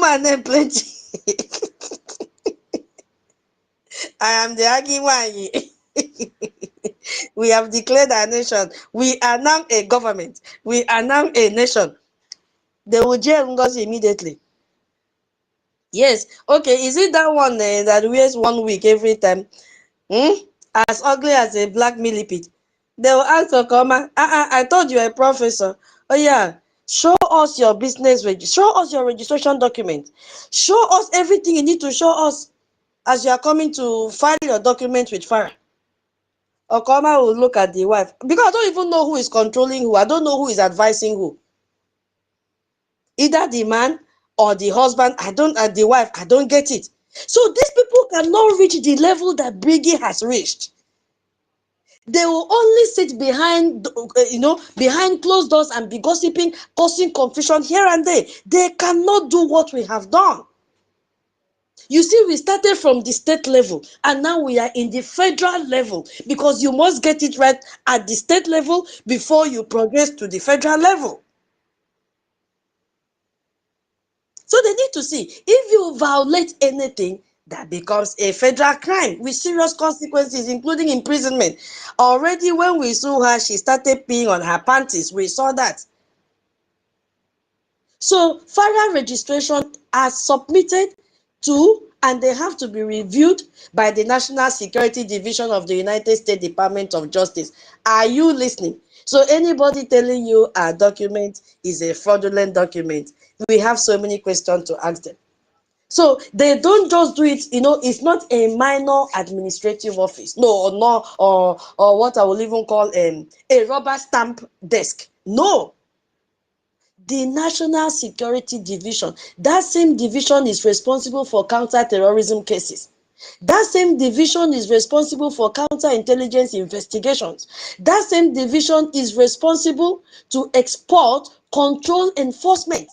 woman name plenty. I am the Agiwanyi. We have declared our nation. We are now a government. We are now a nation. They will jail Ngozi immediately. Yes. Okay. Is it that one that wears 1 week every time? As ugly as a black millipede. They will ask Okoma, I told you a professor. Oh yeah, show us your business, show us your registration document. Show us everything you need to show us as you are coming to file your document with Farah. Okoma will look at the wife. Because I don't even know who is controlling who. I don't know who is advising who. Either the man or the husband, the wife, I don't get it. So these people cannot reach the level that Briggy has reached. They will only sit behind, behind closed doors and be gossiping, causing confusion here and there. They cannot do what we have done. You see, we started from the state level and now we are in the federal level because you must get it right at the state level before you progress to the federal level. So they need to see, if you violate anything, that becomes a federal crime with serious consequences, including imprisonment. Already when we saw her, she started peeing on her panties. We saw that. So Farah registration are submitted to, and they have to be reviewed by the National Security Division of the United States Department of Justice. Are you listening? So anybody telling you a document is a fraudulent document, we have so many questions to ask them. So they don't just do it, it's not a minor administrative office. No, or what I will even call a rubber stamp desk. No. The National Security Division, that same division is responsible for counter-terrorism cases. That same division is responsible for counterintelligence investigations. That same division is responsible to export control enforcement.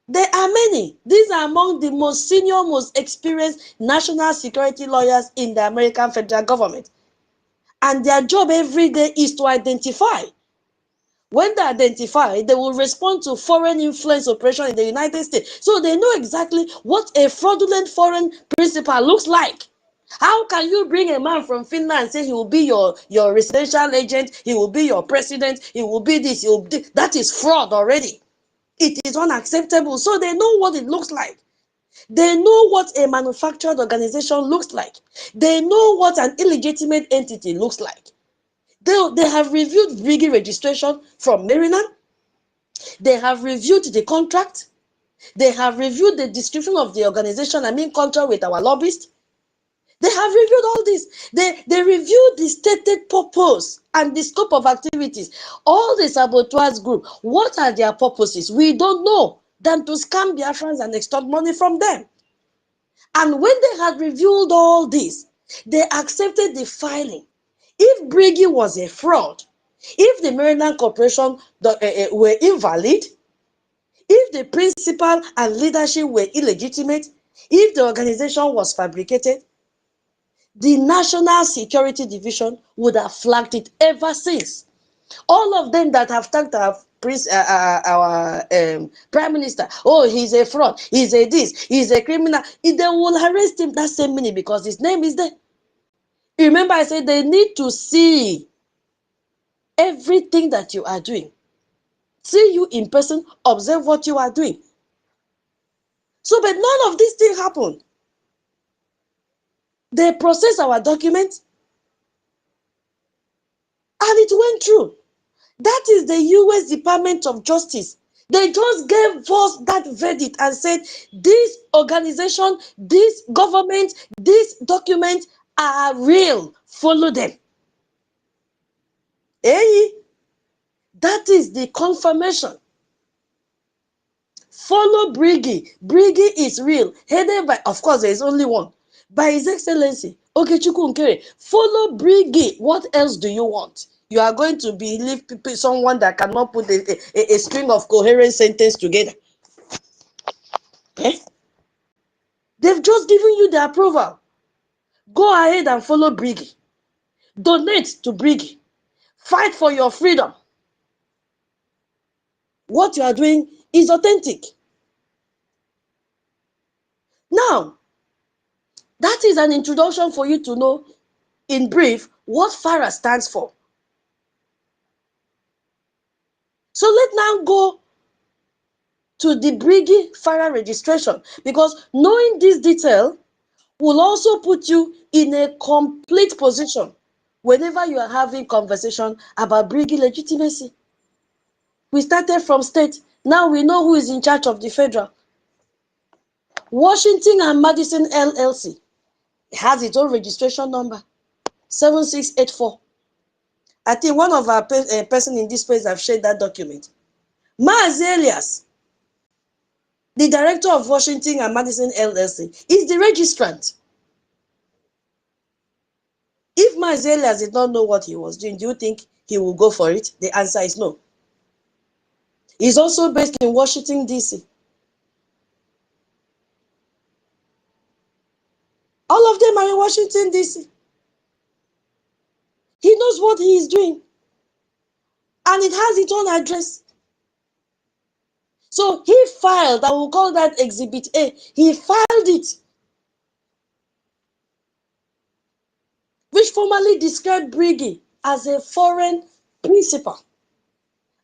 There are many. These are among the most senior, most experienced national security lawyers in the American federal government. And their job every day is to identify. When they identify, they will respond to foreign influence operation in the United States. So they know exactly what a fraudulent foreign principal looks like. How can you bring a man from Finland and say he will be your residential agent, he will be your president, he will be this, he will be this? That is fraud already. It is unacceptable. So they know what it looks like. They know what a manufactured organization looks like. They know what an illegitimate entity looks like. They have reviewed Briggy registration from Maryland. They have reviewed the contract. They have reviewed the description of the organization, contract with our lobbyist. They have reviewed all this. They reviewed the stated purpose and the scope of activities. All the saboteurs group, what are their purposes? We don't know than to scam Biafrans and extort money from them. And when they had reviewed all this, they accepted the filing. If Briggy was a fraud, if the Maryland Corporation were invalid, if the principal and leadership were illegitimate, if the organization was fabricated, the National Security Division would have flagged it ever since. All of them that have tagged our Prime Minister, oh, he's a fraud, he's a this, he's a criminal, they will arrest him that same minute because his name is there. Remember, I said they need to see everything that you are doing. See you in person, observe what you are doing. So, but none of these things happened. They processed our documents and it went through. That is the US Department of Justice. They just gave us that verdict and said, this organization, this government, this document are real. Follow them. Hey, that is the confirmation. Follow Briggy. Briggy is real. Headed by, of course, there is only one. By His Excellency, Okechukwu NKERE. Follow Briggy. What else do you want? You are going to believe someone that cannot put a string of coherent sentence together. Eh? They've just given you the approval. Go ahead and follow Briggy. Donate to Briggy. Fight for your freedom. What you are doing is authentic. Now, that is an introduction for you to know, in brief, what FARA stands for. So let's now go to the Brigi FARA registration, because knowing this detail will also put you in a complete position whenever you are having conversation about Brigi legitimacy. We started from state. Now we know who is in charge of the federal. Washington and Madison LLC has its own registration number, 7684. I think one of our person in this place have shared that document. Maaz Elias, the director of Washington and Madison LLC, is the registrant. If Maaz Elias did not know what he was doing, do you think he will go for it? The answer is no. He's also based in Washington, D.C. All of them are in Washington, D.C. He knows what he is doing. And it has its own address. So he filed, I will call that Exhibit A. He filed it, which formally described Brigi as a foreign principal.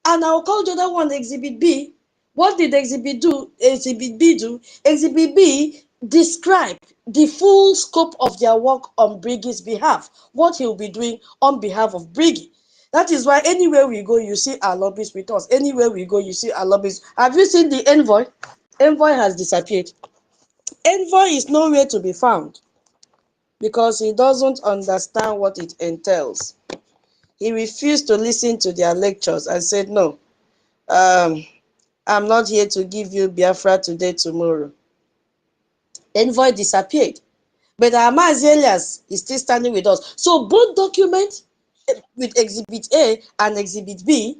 And I'll call the other one Exhibit B. What did Exhibit B do? Exhibit B described the full scope of their work on Brigi's behalf, what he'll be doing on behalf of Brigi. That is why anywhere we go, you see our lobbyists with us. Anywhere we go, you see our lobbyists. Have you seen the envoy? Envoy has disappeared. Envoy is nowhere to be found because he doesn't understand what it entails. He refused to listen to their lectures and said, no, I'm not here to give you Biafra today, tomorrow. Envoy disappeared. But Maaz Elias is still standing with us. So both documents with Exhibit A and Exhibit B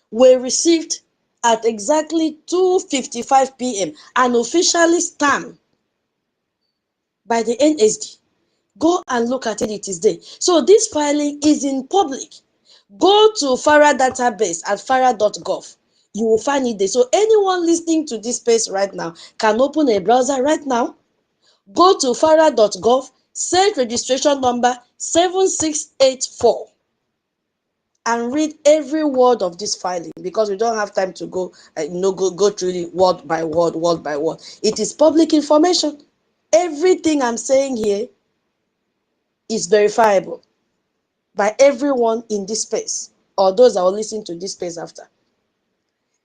were received at exactly 2:55 p.m. and officially stamped by the NSD. Go and look at it, it is there. So this filing is in public. Go to FARA database at fara.gov. You will find it there. So anyone listening to this space right now can open a browser right now. Go to fara.gov, search registration number 7684. And read every word of this filing, because we don't have time to go through it word by word, word by word. It is public information. Everything I'm saying here is verifiable by everyone in this space, or those that will listen to this space after.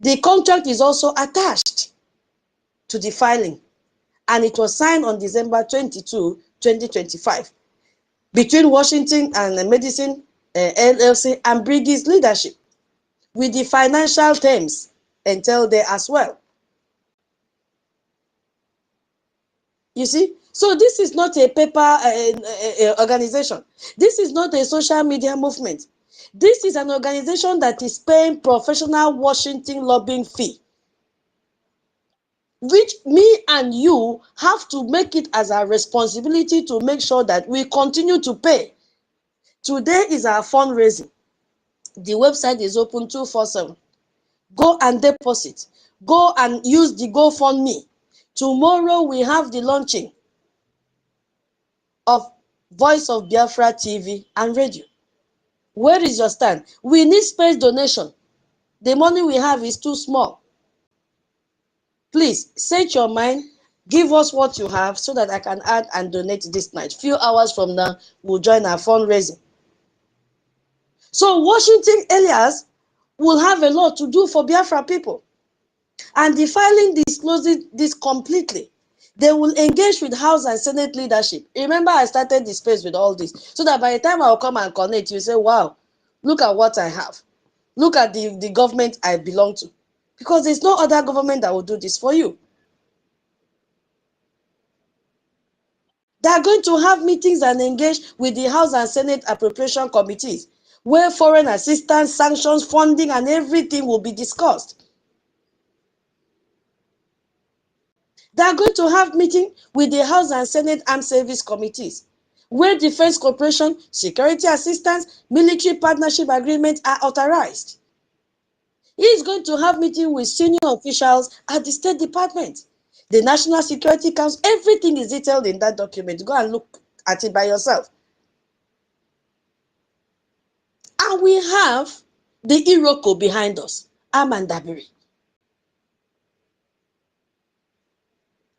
The contract is also attached to the filing, and it was signed on December 22, 2025, between Washington and Madison LLC and Brigi's leadership, with the financial terms entailed there as well. You see? So this is not a paper organization. This is not a social media movement. This is an organization that is paying professional Washington lobbying fee, which me and you have to make it as our responsibility to make sure that we continue to pay. Today is our fundraising. The website is open 247. Go and deposit. Go and use the GoFundMe. Tomorrow we have the launching of Voice of Biafra TV and radio. Where is your stand? We need space donation. The money we have is too small. Please set your mind, give us what you have so that I can add and donate this night. Few hours from now, we'll join our fundraising. So Washington Elias will have a lot to do for Biafra people. And the filing discloses this completely. They will engage with House and Senate leadership. Remember, I started the space with all this, so that by the time I'll come and connect, you say, wow, look at what I have. Look at the government I belong to. Because there's no other government that will do this for you. They are going to have meetings and engage with the House and Senate appropriation committees, where foreign assistance, sanctions, funding, and everything will be discussed. They are going to have meeting with the House and Senate Armed Service Committees, where defense cooperation, security assistance, military partnership agreements are authorized. He is going to have meeting with senior officials at the State Department. the National Security Council, everything is detailed in that document. Go and look at it by yourself. And we have the Iroko behind us, Amandabiri.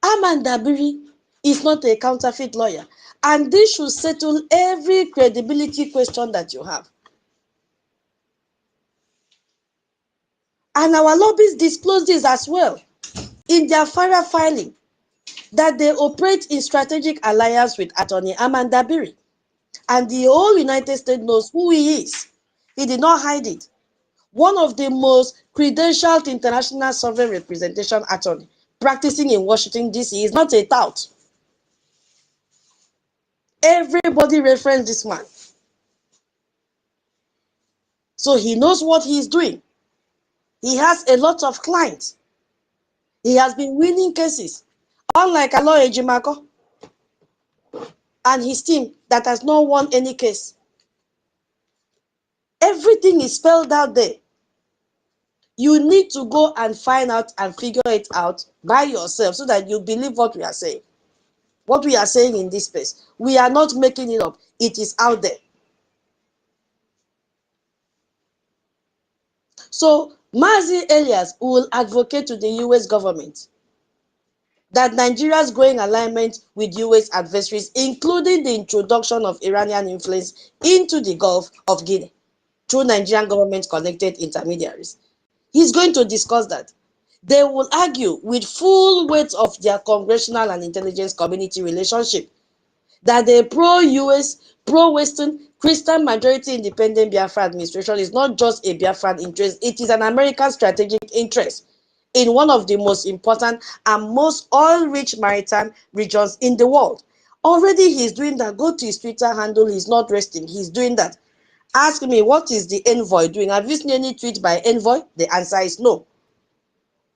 Amandabiri is not a counterfeit lawyer. And this should settle every credibility question that you have. And our lobbyists disclose this as well in their FARA filing, that they operate in strategic alliance with Attorney Amandabiri. And the whole United States knows who he is. He did not hide it. One of the most credentialed international sovereign representation attorney practicing in Washington, D.C. is not a tout. Everybody referenced this man. So he knows what he is doing. He has a lot of clients. He has been winning cases. Unlike Alo Ejimako and his team that has not won any case. Everything is spelled out there. You need to go and find out and figure it out by yourself so that you believe what we are saying. What we are saying in this space. We are not making it up. It is out there. So, Mazi Elias will advocate to the US government that Nigeria's growing alignment with US adversaries, including the introduction of Iranian influence into the Gulf of Guinea through Nigerian government-connected intermediaries. He's going to discuss that. They will argue with full weight of their congressional and intelligence community relationship that the pro-US, pro-Western, Christian majority independent Biafra administration is not just a Biafran interest, it is an American strategic interest in one of the most important and most oil-rich maritime regions in the world. Already he's doing that. Go to his Twitter handle, he's not resting, he's doing that. Ask me, what is the envoy doing? Have you seen any tweet by envoy? The answer is no.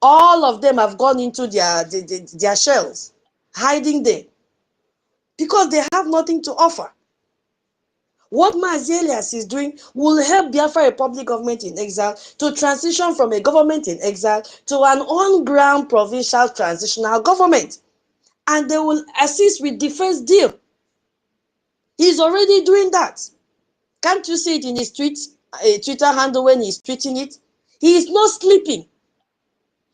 All of them have gone into their shells, hiding there, because they have nothing to offer. What Mazi Elias is doing will help Biafra Republic government in exile to transition from a government in exile to an on-ground provincial transitional government. And they will assist with defense deal. He's already doing that. Can't you see it in his Twitter handle when he's tweeting it? He is not sleeping.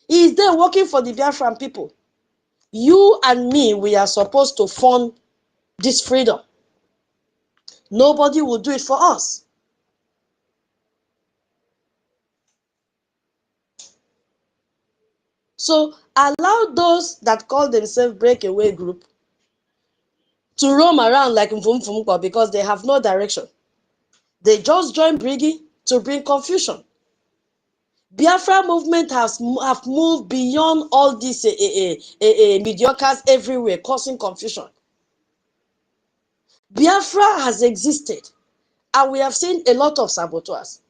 He is there working for the Biafran people. You and me, we are supposed to fund this freedom. Nobody will do it for us. So allow those that call themselves breakaway group to roam around like Mfumfumkwa because they have no direction. They just join Briggy to bring confusion. Biafra movement have moved beyond all these mediocres everywhere, causing confusion. Biafra has existed, and we have seen a lot of saboteurs.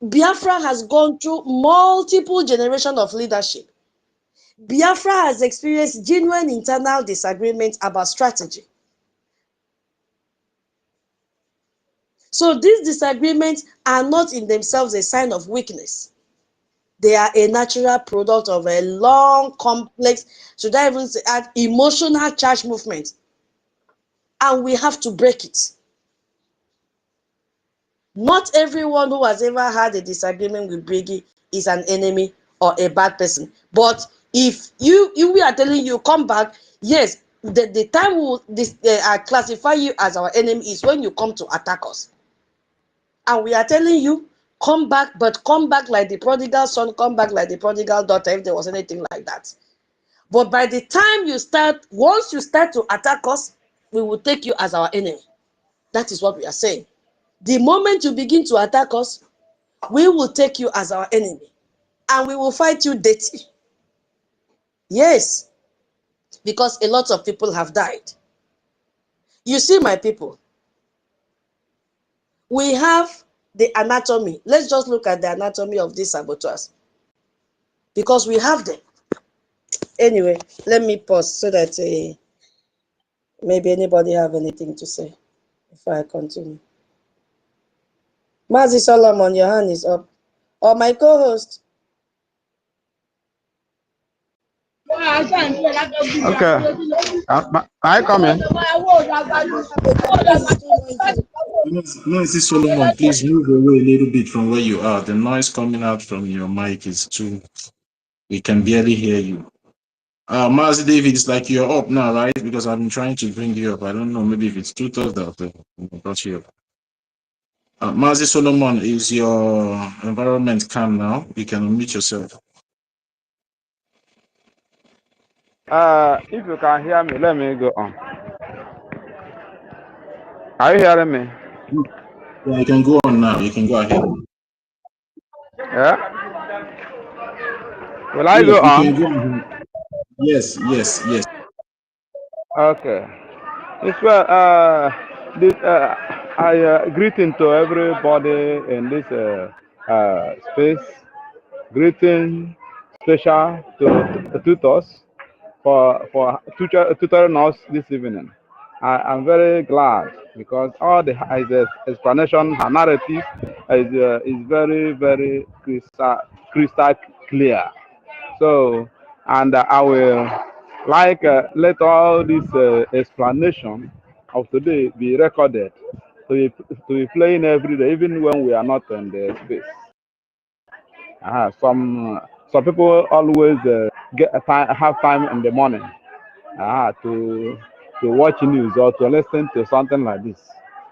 Biafra has gone through multiple generations of leadership. Biafra has experienced genuine internal disagreements about strategy. So these disagreements are not in themselves a sign of weakness. They are a natural product of a long, complex, should I even say, emotional charge movement. And we have to break it. Not everyone who has ever had a disagreement with Briggy is an enemy or a bad person. But if we are telling you, come back, yes, the time we will classify you as our enemy is when you come to attack us. And we are telling you, come back, but come back like the prodigal son, come back like the prodigal daughter, if there was anything like that. But by the time once you start to attack us, we will take you as our enemy. That is what we are saying. The moment you begin to attack us, we will take you as our enemy. And we will fight you dirty. Yes, because a lot of people have died. You see, my people, we have the anatomy. Let's just look at the anatomy of these saboteurs. Because we have them. Anyway, let me pause so that maybe anybody have anything to say before I continue. Mazi Solomon, your hand is up. Or my co-host. Okay. I come in. Noisy Solomon, please move away a little bit from where you are. The noise coming out from your mic is too. We can barely hear you. Mazi David, it's like you're up now, right? Because I've been trying to bring you up. I don't know, maybe if it's too tough that brought you up. Mazi Solomon, is your environment calm now? You can unmute yourself. If you can hear me, let me go on. Are you hearing me? Yeah, you can go on now. You can go ahead. Yeah. Will I Yes, go you on? can go on. Yes. Okay. It's well. Greeting to everybody in this space. Greeting special to tutors for tutoring us this evening. I'm very glad because all the explanation, her narrative is very crystal clear. So, and I will like let all this explanation of today be recorded to be playing every day, even when we are not in the space. Some people always have time in the morning to watch news or to listen to something like this.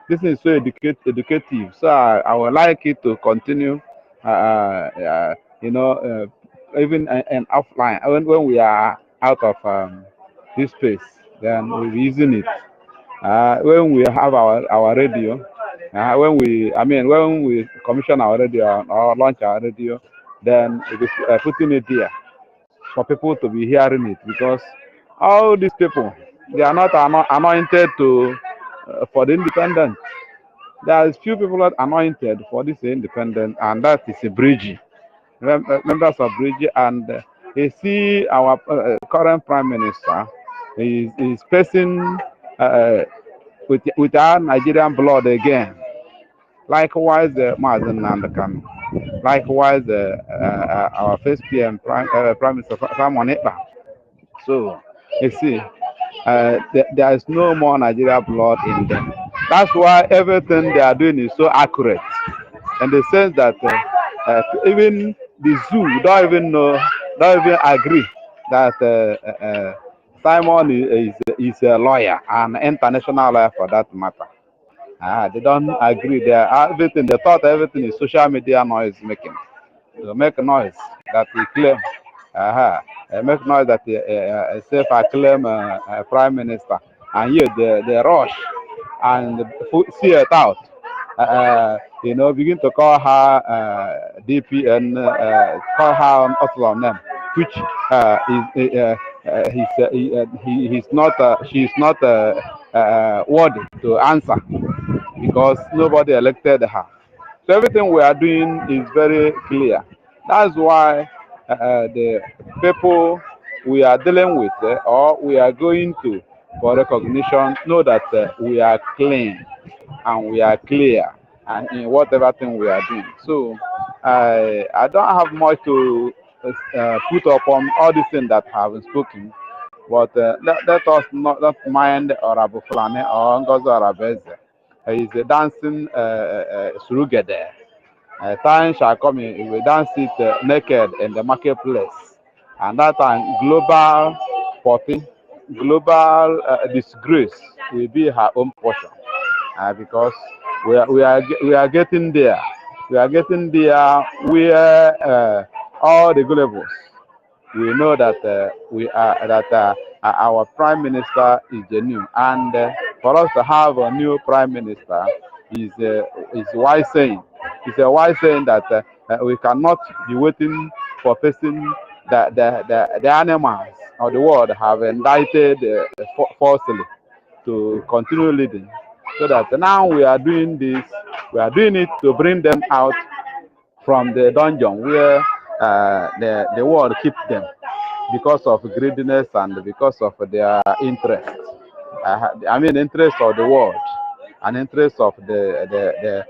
This is so educative. So I would like it to continue. You know, even and offline when we are out of this space, then we'll be using it. When we have our radio, when we commission our radio or launch our radio, then we'll be putting it here for people to be hearing it because all these people they are not anointed to for the independent. There is few people that are anointed for this independent, and that is a bridge members of bridge, and they see our current prime minister is facing with our Nigerian blood again. Likewise, Mazen Nandakan. Likewise, our first PM, Prime Minister Simon Ekpa. So, you see, there is no more Nigeria blood in them. That's why everything they are doing is so accurate, in the sense that even the zoo don't even agree that Simon is a lawyer, an international lawyer for that matter. They don't agree. They thought everything is social media noise making. To make noise that he claim, make noise that he self-acclaim prime minister, and yet they rush and see it out. Begin to call her DPN, call her other name, which he's not, she's not worthy to answer because nobody elected her. So everything we are doing is very clear. That's why the people we are dealing with or we are going to for recognition know that we are clean and we are clear and in whatever thing we are doing. So I don't have much to put upon all these things that have been spoken. But let us not mind Orabu Fulani or Ngozi Arabeze. He's dancing Surugede. Time shall come, he will dance it naked in the marketplace. And that time, global poverty, global disgrace will be her own portion. Because we are getting there. We are getting there where all the globals we know that our prime minister is genuine, and for us to have a new prime minister is wise saying. It's a wise saying that we cannot be waiting for facing the animals of the world have indicted falsely to continue leading. So that now we are doing this, we are doing it to bring them out from the dungeon where the world keeps them because of greediness and because of their interest. Interest of the world and interest of the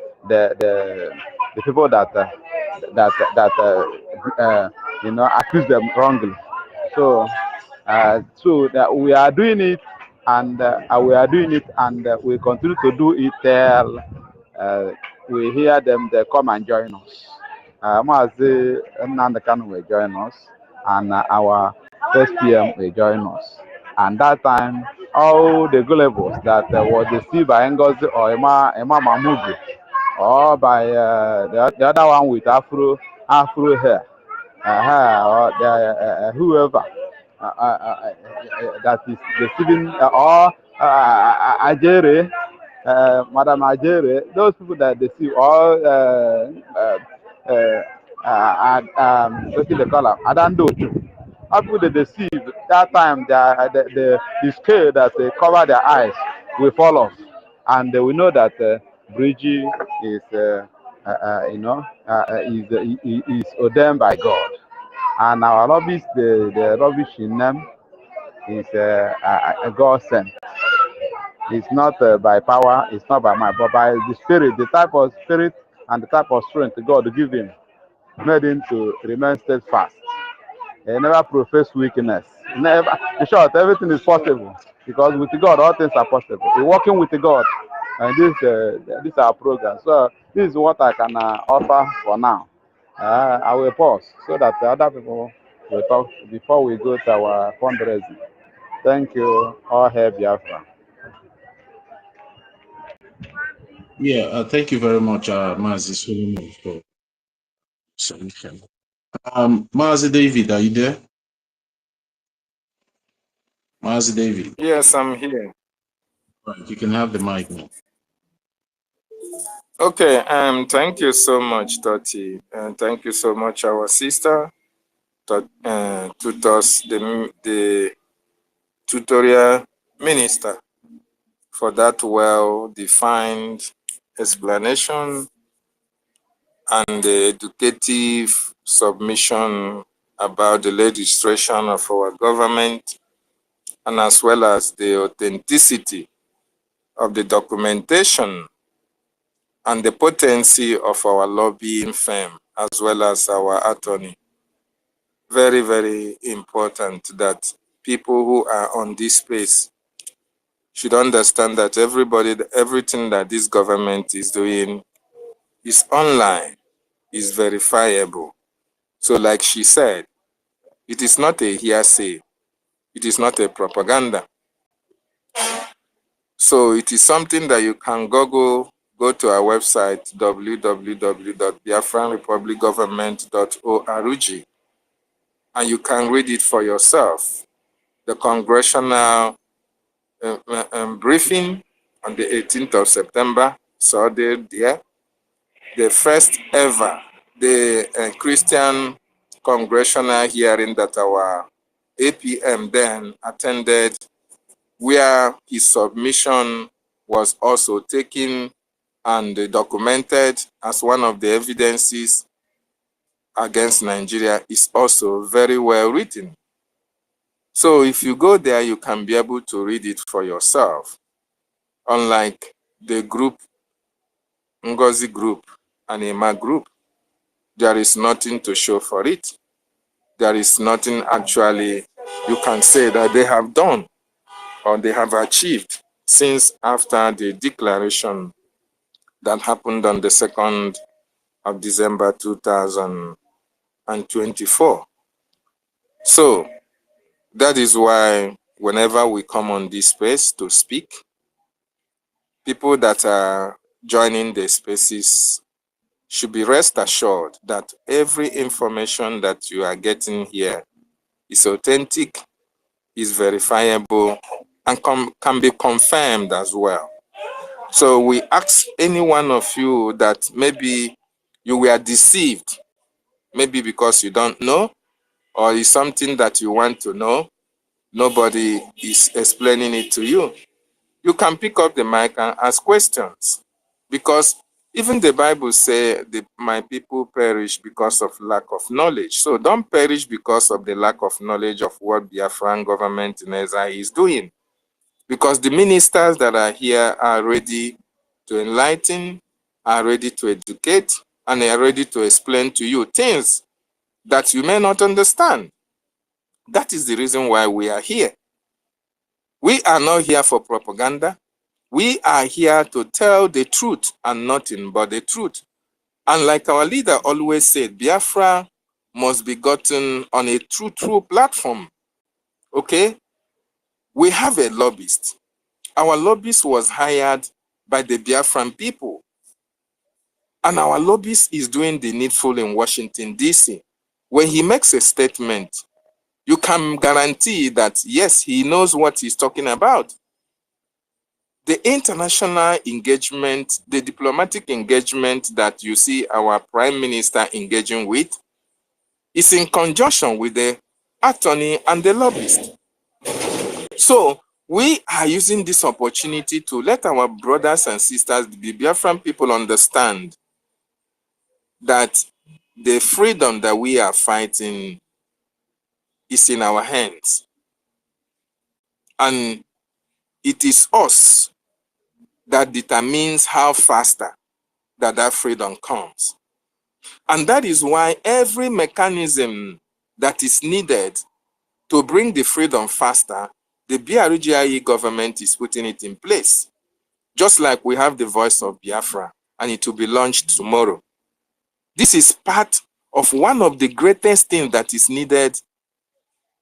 people that accuse them wrongly. So So that we are doing it, and we continue to do it till we hear them. They come and join us. Mazi NNAMDI KANU will join us, and our first PM will join us. And that time, all the gullables that were deceived by Ngozi or Emma Mamugu, or by the other one with Afro hair, or whoever that is deceiving, or Ajere, Madam Ajere, those people that deceive, all what do they call them? Adando. How people they deceive, that time the scale that they cover their eyes will fall off, and we know that Bridgie is is ordained by God, and our rubbish, the rubbish in them is a God sent. It's not by power, it's not by might, but by the spirit, the type of spirit and the type of strength God give him, made him to remain steadfast. He never profess weakness. Never. In short, everything is possible because with God, all things are possible. We're working with God, and this is our program. So this is what I can offer for now. I will pause so that the other people will talk before we go to our fundraising. Thank you. All hail Biafra. Yeah, thank you very much, Mazi Solomon, for submission. Mazi David, are you there? Mazi David. Yes, I'm here. Right, you can have the mic now. Okay, thank you so much, Toti, and thank you so much, our sister, tutors, the tutorial minister, for that well-defined explanation and the educative submission about the legislation of our government, and as well as the authenticity of the documentation and the potency of our lobbying firm, as well as our attorney. Very, very important that people who are on this space should understand that everything that this government is doing is online, is verifiable. So like she said, it is not a hearsay, it is not a propaganda. So it is something that you can go to our website, www.biafranrepublicgovernment.org, and you can read it for yourself. The congressional briefing on the 18th of September, saw there, the first ever, the Christian congressional hearing that our APM then attended, where his submission was also taken and documented as one of the evidences against Nigeria, is also very well written. So if you go there, you can be able to read it for yourself. Unlike the group, Ngozi group and Emma group, there is nothing to show for it. There is nothing actually you can say that they have done or they have achieved since after the declaration that happened on the 2nd of December 2024. So that is why whenever we come on this space to speak, people that are joining the spaces should be rest assured that every information that you are getting here is authentic, is verifiable, and can be confirmed as well. So we ask any one of you that maybe you were deceived, maybe because you don't know, or it's something that you want to know, nobody is explaining it to you. You can pick up the mic and ask questions, because even the Bible says my people perish because of lack of knowledge. So don't perish because of the lack of knowledge of what Biafran government in Ezra is doing, because the ministers that are here are ready to enlighten, are ready to educate, and are ready to explain to you things that you may not understand. That is the reason why we are here. We are not here for propaganda. We are here to tell the truth and nothing but the truth. And like our leader always said, Biafra must be gotten on a true platform. Okay? We have a lobbyist. Our lobbyist was hired by the Biafran people. And our lobbyist is doing the needful in Washington, D.C. When he makes a statement, you can guarantee that, yes, he knows what he's talking about. The international engagement, the diplomatic engagement that you see our prime minister engaging with is in conjunction with the attorney and the lobbyist. So we are using this opportunity to let our brothers and sisters, the Biafran people, understand that the freedom that we are fighting is in our hands. And it is us that determines how faster that freedom comes. And that is why every mechanism that is needed to bring the freedom faster, the BRGIE government is putting it in place. Just like we have the Voice of Biafra, and it will be launched tomorrow. This is part of one of the greatest things that is needed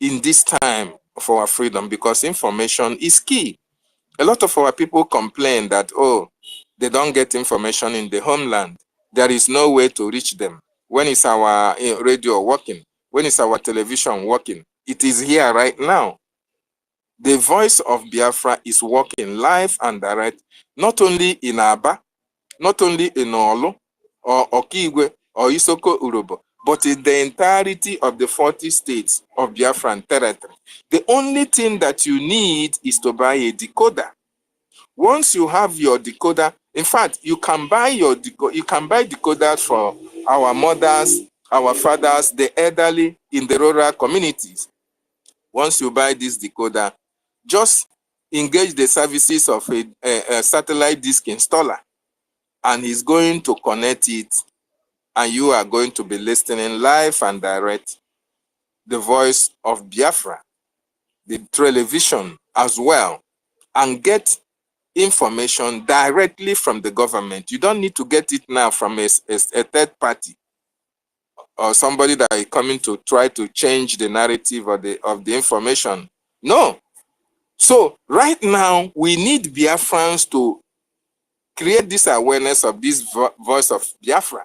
in this time of our freedom, because information is key. A lot of our people complain that, oh, they don't get information in the homeland. There is no way to reach them. When is our radio working? When is our television working? It is here right now. The Voice of Biafra is working live and direct, not only in Aba, not only in Olu, or Okigwe, or Isoko Urobo, but in the entirety of the 40 states of Biafran territory. The only thing that you need is to buy a decoder. Once you have your decoder, in fact, you can buy decoders for our mothers, our fathers, the elderly in the rural communities. Once you buy this decoder, just engage the services of a satellite disk installer, and he's going to connect it, and you are going to be listening live and direct the Voice of Biafra, the television as well, and get information directly from the government. You don't need to get it now from a third party or somebody that is coming to try to change the narrative of the information. No. So right now, we need Biafrans to create this awareness of this Voice of Biafra,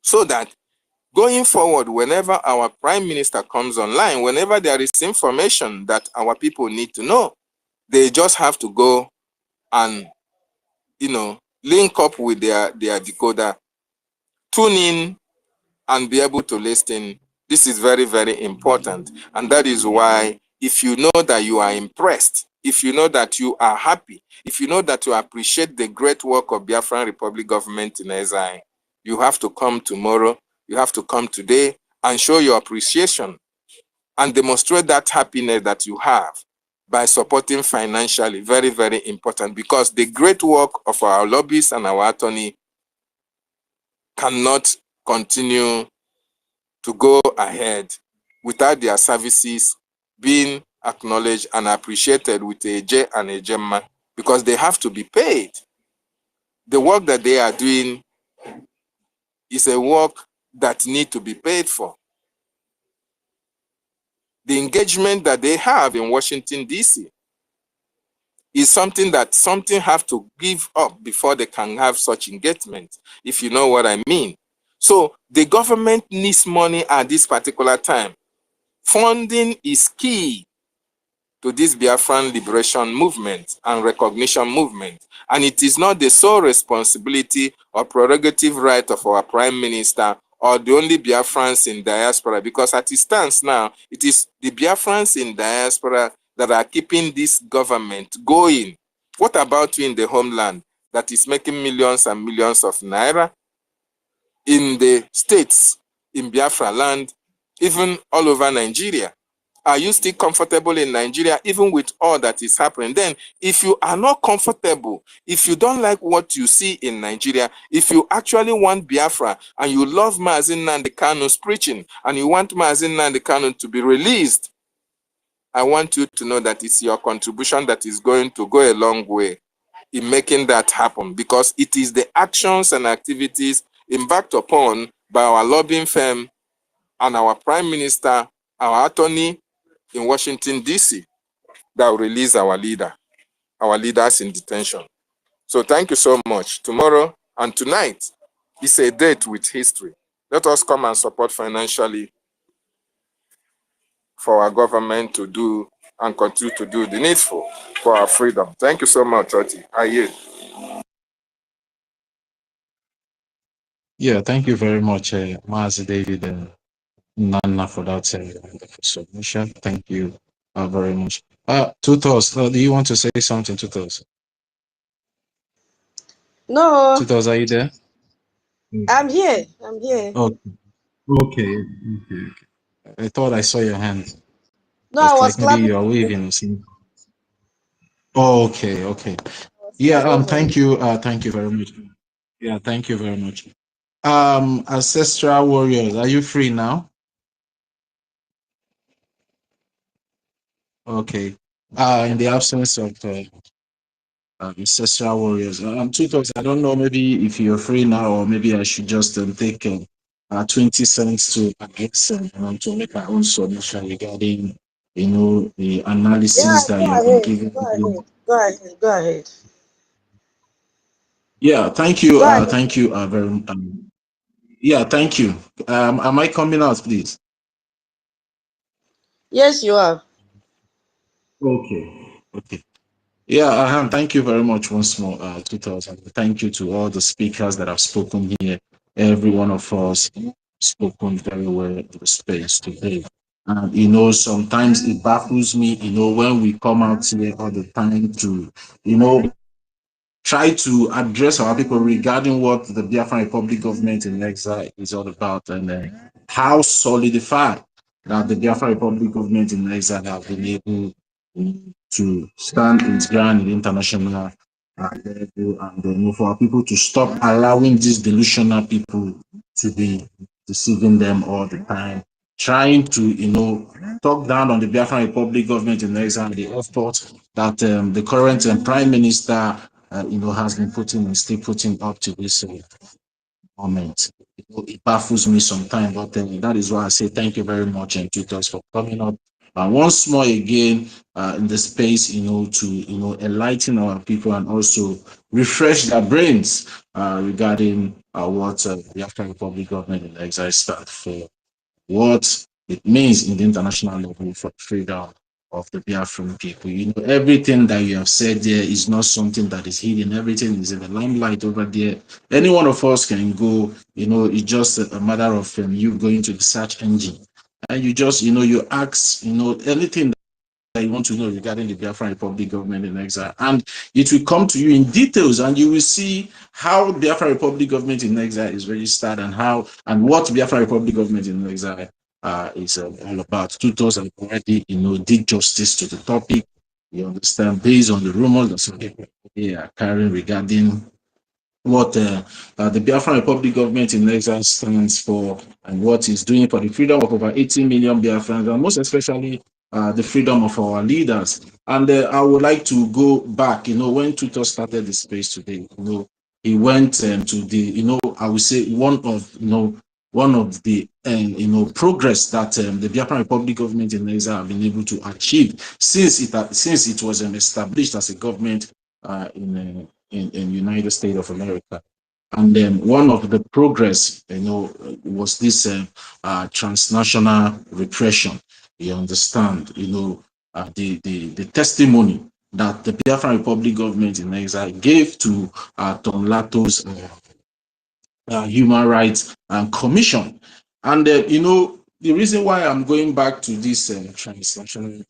so that going forward, whenever our prime minister comes online, whenever there is information that our people need to know, they just have to go and, link up with their decoder, tune in, and be able to listen. This is very, very important. And that is why, if you know that you are impressed, if you know that you are happy, if you know that you appreciate the great work of Biafran Republic government in exile, you have to come tomorrow, you have to come today and show your appreciation and demonstrate that happiness that you have by supporting financially. Very, very important, because the great work of our lobbyists and our attorney cannot continue to go ahead without their services being acknowledged and appreciated with a J and a Gemma, because they have to be paid. The work that they are doing is a work that needs to be paid for. The engagement that they have in Washington, D.C. is something that have to give up before they can have such engagement, if you know what I mean. So the government needs money at this particular time. Funding is key to this Biafran liberation movement and recognition movement. And it is not the sole responsibility or prerogative right of our prime minister or the only Biafrans in diaspora, because as it stands now, it is the Biafrans in diaspora that are keeping this government going. What about you in the homeland that is making millions and millions of naira? In the states, in Biafra land, even all over Nigeria? Are you still comfortable in Nigeria, even with all that is happening? Then, if you are not comfortable, if you don't like what you see in Nigeria, if you actually want Biafra and you love NNAMDI KANU's preaching and you want NNAMDI KANU to be released, I want you to know that it's your contribution that is going to go a long way in making that happen, because it is the actions and activities embarked upon by our lobbying firm and our Prime Minister, our attorney in Washington, D.C., that will release our leaders in detention. So thank you so much. Tomorrow and tonight is a date with history. Let us come and support financially for our government to do and continue to do the needful for our freedom. Thank you so much, Oti. I yield. Yeah, thank you very much, Mazi David and Nana, for that wonderful submission. Thank you very much. Tutos, do you want to say something, Tutos? No, Tutos, are you there? I'm here. I'm here. Okay, okay, okay. I thought I saw your hand. No, I It's was like maybe clapping. you are waving or something. Oh, okay, okay. I was Yeah, waving. thank you very much. Yeah, thank you very much. Ancestral warriors, are you free now? Okay. In the absence of ancestral warriors, two talks. I don't know. Maybe if you're free now, or maybe I should just take 20 cents to to make my own submission regarding, the Yeah, analysis that go you have been ahead. giving. Go ahead. Go ahead. Go ahead. Yeah, thank you. Go ahead. Thank you very much. Yeah, thank you. Am I coming out, please? Yes, you are. Okay. Okay. Yeah, thank you very much once more, 2000. Thank you to all the speakers that have spoken here. Every one of us spoken very well in the space today. And, sometimes it baffles me, when we come out here all the time to, try to address our people regarding what the Biafran Republic government in exile is all about, and how solidified that the Biafran Republic government in exile have been able to stand its ground in international level, and for our people to stop allowing these delusional people to be deceiving them all the time, trying to, talk down on the Biafran Republic government in exile, the effort that the current Prime Minister has been putting and still putting up to this moment. It baffles me sometimes, but that is why I say thank you very much, and tutors, for coming up once more again in the space, to enlighten our people and also refresh their brains regarding what the African Republic government in exile stand for, what it means in the international level for freedom of the Biafran people. Everything that you have said there is not something that is hidden. Everything is in the limelight over there. Any one of us can go, it's just a matter of you going to the search engine. And you just, you ask, anything that you want to know regarding the Biafran Republic government in exile, and it will come to you in details, and you will see how Biafran Republic government in exile is registered, and what Biafran Republic government in exile is all about. Tutors have already, did justice to the topic. You understand, based on the rumors that some people are carrying regarding what the Biafran Republic government in exile stands for, and what it's doing for the freedom of over 80 million Biafrans, and most especially the freedom of our leaders. And I would like to go back, when Tutor started the space today, he went to the, I would say one of the progress that the Biafran Republic government in exile have been able to achieve since it was established as a government in United States of America. And then one of the progress, was this transnational repression. You understand, the testimony that the Biafran Republic government in exile gave to Tom Lato's Human Rights Commission. And, the reason why I'm going back to this transnational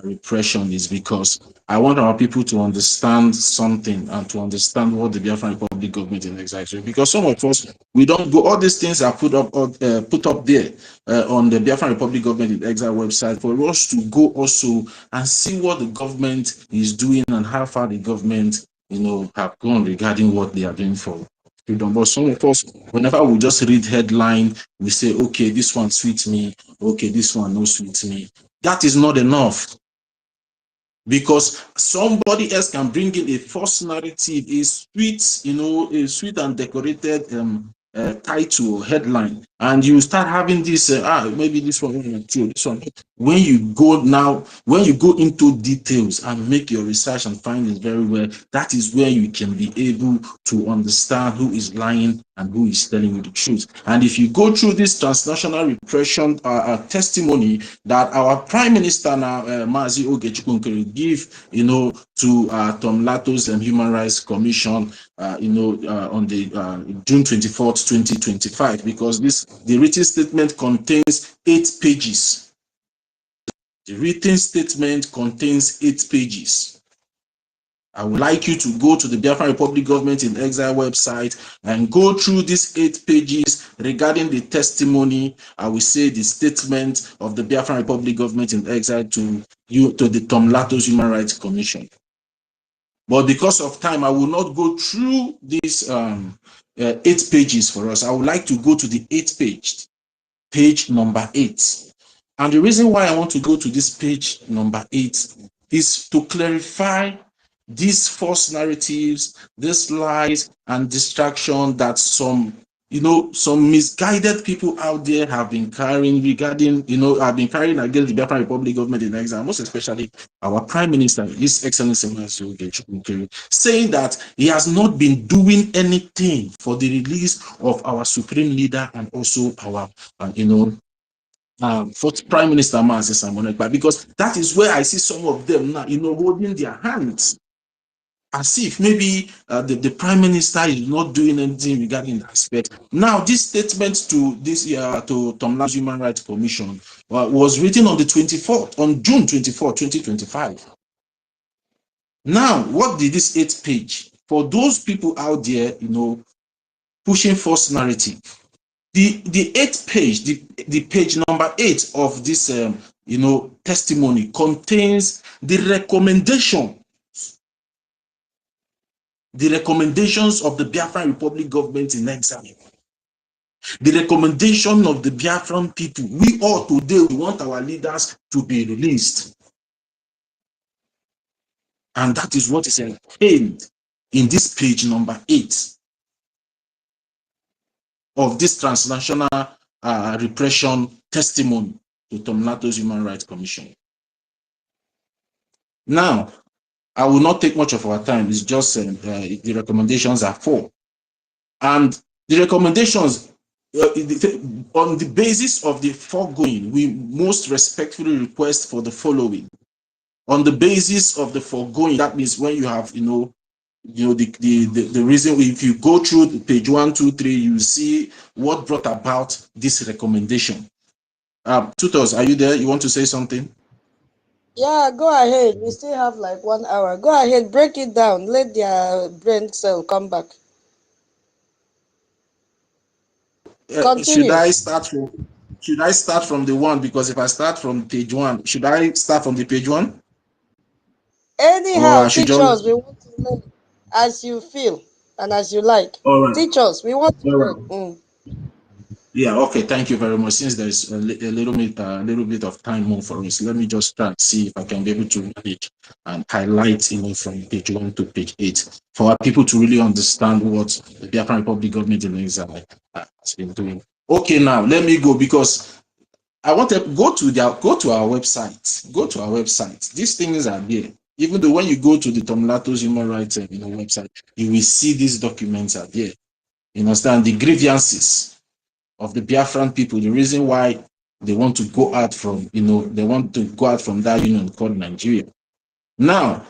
repression is because I want our people to understand something, and to understand what the Biafran Republic government in exile is doing. Because some of us, we don't go, all these things are put up there on the Biafran Republic government in exile website, for us to go also and see what the government is doing and how far the government, have gone regarding what they are doing for freedom. But some of us, whenever we just read headline, we say, okay, this one suits me, okay, this one no suits me. That is not enough. because somebody else can bring in a false narrative, a sweet, a sweet and decorated title or headline, and you start having this maybe this one true, this one. When you go into details and make your research and find it very well, that is where you can be able to understand who is lying and who is telling you the truth. And if you go through this transnational repression testimony that our Prime Minister now, Mazi Ogechukwu, give, to Tom Lato's Human Rights Commission, on the June 24th, 2025, because the written statement contains 8 pages. The written statement contains 8 pages. I would like you to go to the Biafran Republic Government in Exile website and go through these 8 pages regarding the testimony, I will say the statement of the Biafran Republic Government in Exile to the Tom Lato's Human Rights Commission. But because of time, I will not go through these 8 pages for us. I would like to go to the 8th page number 8. And the reason why I want to go to this page number 8 is to clarify these false narratives, these lies and distraction that some misguided people out there have been carrying regarding, have been carrying against the Biafran Republic Government in Exile, most especially our Prime Minister, His Excellency Mazi Ogechukwu, saying that he has not been doing anything for the release of our Supreme Leader and also our, fourth Prime Minister Mazi Simon Ekpa, because that is where I see some of them now, holding their hands as if maybe the Prime Minister is not doing anything regarding that aspect. Now, this statement to Tom Lato's Human Rights Commission was written on June 24, 2025. Now, what did this 8th page? For those people out there, pushing false narrative, the 8th page, the page number 8 of this, testimony contains the recommendations of the Biafran Republic Government in Exile. The recommendation of the Biafran people. We all today, we want our leaders to be released. And that is what is contained in this page number 8 of this transnational repression testimony to Tom Lato's Human Rights Commission. Now, I will not take much of our time. It's just the recommendations are 4. And the recommendations, on the basis of the foregoing, we most respectfully request for the following. On the basis of the foregoing, that means when you have, the reason, if you go through page 1, 2, 3, you see what brought about this recommendation. Tutors, are you there? You want to say something? Yeah, go ahead. We still have like 1 hour. Go ahead, break it down. Let their brain cell come back. Should Continue. I start from the 1? Because if I start from page 1, should I start from the page 1? Or Anyhow, I should teach just... us. We want to learn as you feel and as you like. All right. Teach us. We want to All learn. Yeah, okay, thank you very much. Since there's a little bit of time more for us, let me just try and see if I can be able to manage and highlight, from page 1 to page 8 for our people to really understand what the Biafran Republic Government in Exile has been doing. Okay, now let me go, because I want to go to our website. Go to our website. These things are there. Even though when you go to the Tom Lato's Human Rights website, you will see these documents are there. You understand the grievances of the Biafran people, the reason why they want to go out from, that union called Nigeria. Now,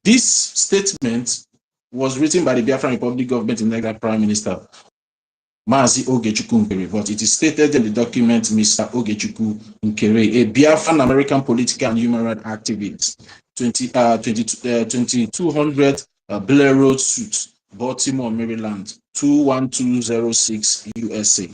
this statement was written by the Biafran Republic Government in Exile Prime Minister Mazi Ogechukwu, but it is stated in the document Mr. Ogechukwu, a Biafran American political and human rights activist, 2200 Blair Road Suite, Baltimore, Maryland, 21206 USA.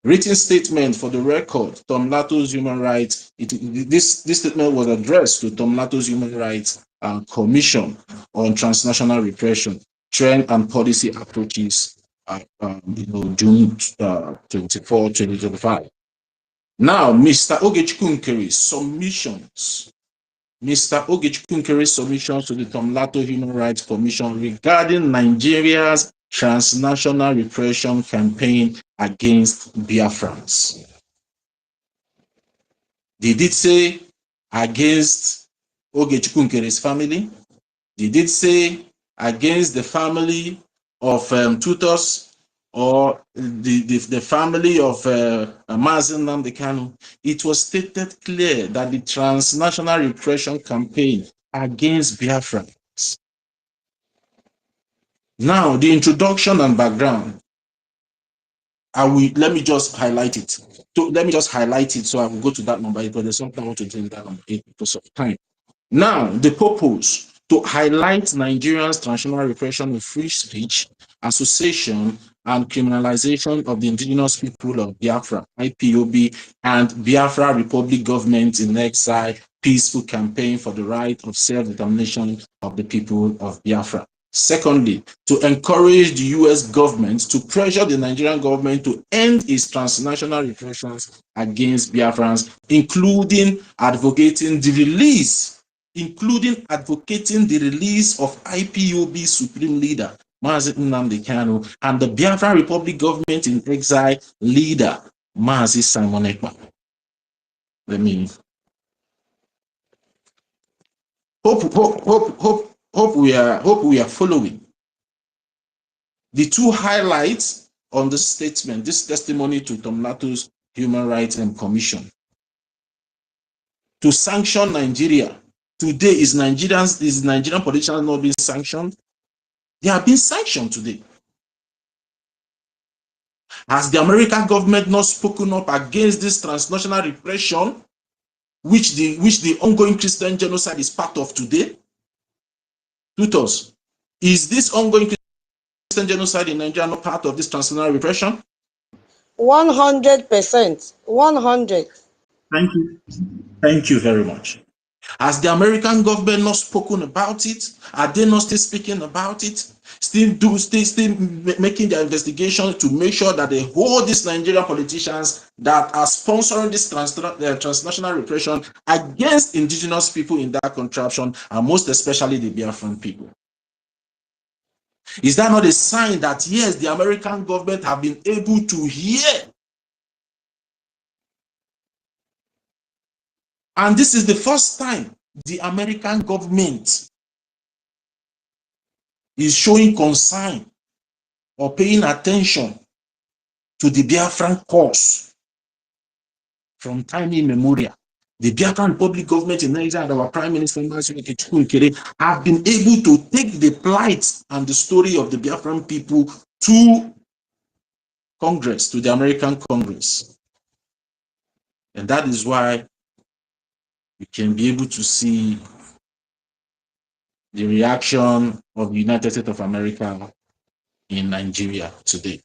Written statement for the record, Tom Lato's Human Rights. This statement was addressed to Tom Lato's Human Rights Commission on Transnational Repression, Trend and Policy Approaches, June 24, 2025. Now, Mr. Ogechukwu submissions Mr. Ogechukwu Nkere's submissions to the Tomlato Human Rights Commission regarding Nigeria's transnational repression campaign against Biafrans. Did it say against Ogechukwu Nkere's family? Did it say against the family of tutors or the family of Mazi Nnamdi Kanu? It was stated clear that the transnational repression campaign against Biafra. Now, the introduction and background. Let me just highlight it. Let me just highlight it so I will go to that number because there's something I want to do in that number because of time. Now, the purpose to highlight Nigeria's transnational repression of free speech, association, and criminalization of the indigenous people of Biafra, IPOB, and Biafra Republic government in exile, peaceful campaign for the right of self-determination of the people of Biafra. Secondly, to encourage the US government to pressure the Nigerian government to end its transnational repressions against Biafrans, including advocating the release of IPOB Supreme Leader Mazi Nnamdi Kanu and the Biafra Republic government in exile leader Mazi Simon Ekpa. Hope we are following. The two highlights on this statement, this testimony to Tomlato's Human Rights Commission, to sanction Nigeria. Today, is Nigerian politicians not being sanctioned? They are being sanctioned today. Has the American government not spoken up against this transnational repression, which the ongoing Christian genocide is part of today? Tutors, is this ongoing Christian genocide in Nigeria not part of this transnational repression? 100%. 100. Thank you very much. Has the American government not spoken about it? Are they not still speaking about it? Still making their investigation to make sure that they hold these Nigerian politicians that are sponsoring this transnational repression against indigenous people in that contraption, and most especially the Biafran people? Is that not a sign that yes, the American government have been able to hear? And this is the first time the American government is showing concern or paying attention to the Biafran cause from time immemorial. The Biafran Republic government in Nigeria and our Prime Minister Kpuff have been able to take the plight and the story of the Biafran people to Congress, to the American Congress. And that is why we can be able to see the reaction of the United States of America in Nigeria today.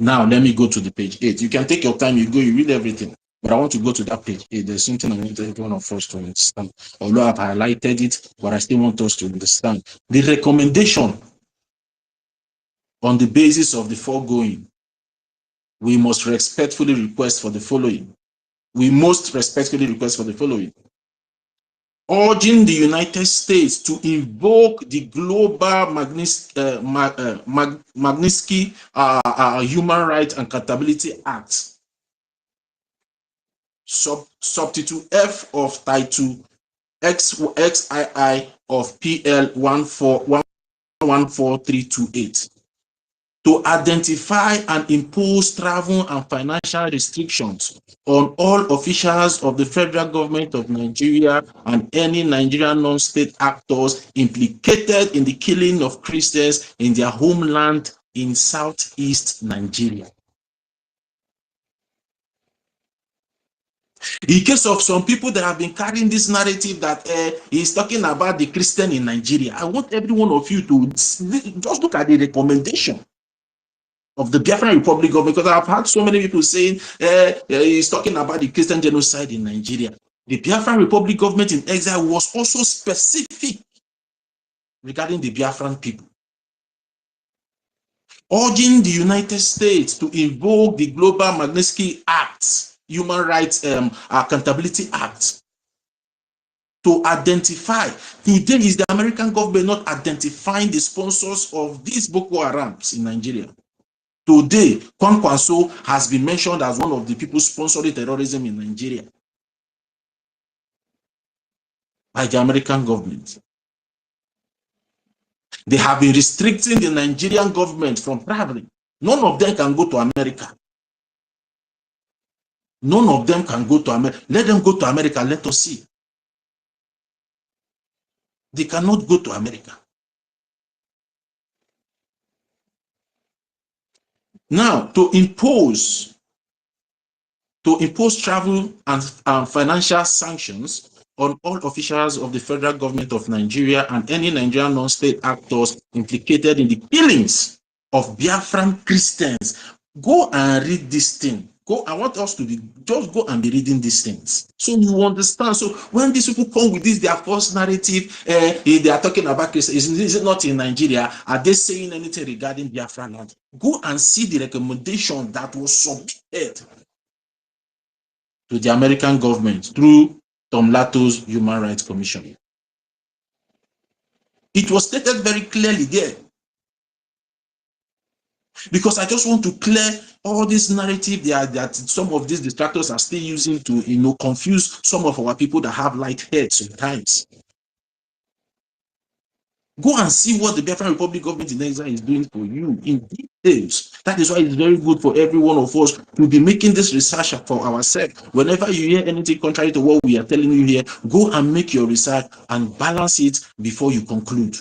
Now, let me go to the page 8. You can take your time, you read everything. But I want to go to that page 8. There's something I want every one of us to understand. Although I've highlighted it, but I still want us to understand. The recommendation on the basis of the foregoing, we must respectfully request for the following. Urging the United States to invoke the Global Magnitsky Human Rights and Accountability Act, subtitle F of Title XII of PL 14328, to identify and impose travel and financial restrictions on all officials of the federal government of Nigeria and any Nigerian non-state actors implicated in the killing of Christians in their homeland in southeast Nigeria. In case of some people that have been carrying this narrative that he's talking about the Christian in Nigeria, I want every one of you to just look at the recommendation of the Biafran Republic government, because I've had so many people saying he's talking about the Christian genocide in Nigeria. The Biafran Republic government in exile was also specific regarding the Biafran people, urging the United States to invoke the Global Magnitsky Act, Human Rights Accountability Act, to identify. Today is the American government not identifying the sponsors of these Boko Harams in Nigeria. Today, Kwankwaso has been mentioned as one of the people sponsoring terrorism in Nigeria by the American government. They have been restricting the Nigerian government from traveling. None of them can go to America. None of them can go to America. Let them go to America. Let us see. They cannot go to America. Now, to impose travel and financial sanctions on all officials of the federal government of Nigeria and any Nigerian non-state actors implicated in the killings of Biafran Christians. Go and read this thing. I want us to just go and be reading these things, so you understand. So when these people come with this, their false narrative, they are talking about Christians. Is it not in Nigeria? Are they saying anything regarding Biafran land? Go and see the recommendation that was submitted to the American government through Tom Lato's Human Rights Commission. It was stated very clearly there. Because I just want to clear all this narrative that some of these distractors are still using to, confuse some of our people that have light heads sometimes. Go and see what the Biafran Republic government in exile is doing for you in details. That is why it's very good for every one of us to be making this research for ourselves. Whenever you hear anything contrary to what we are telling you here, go and make your research and balance it before you conclude.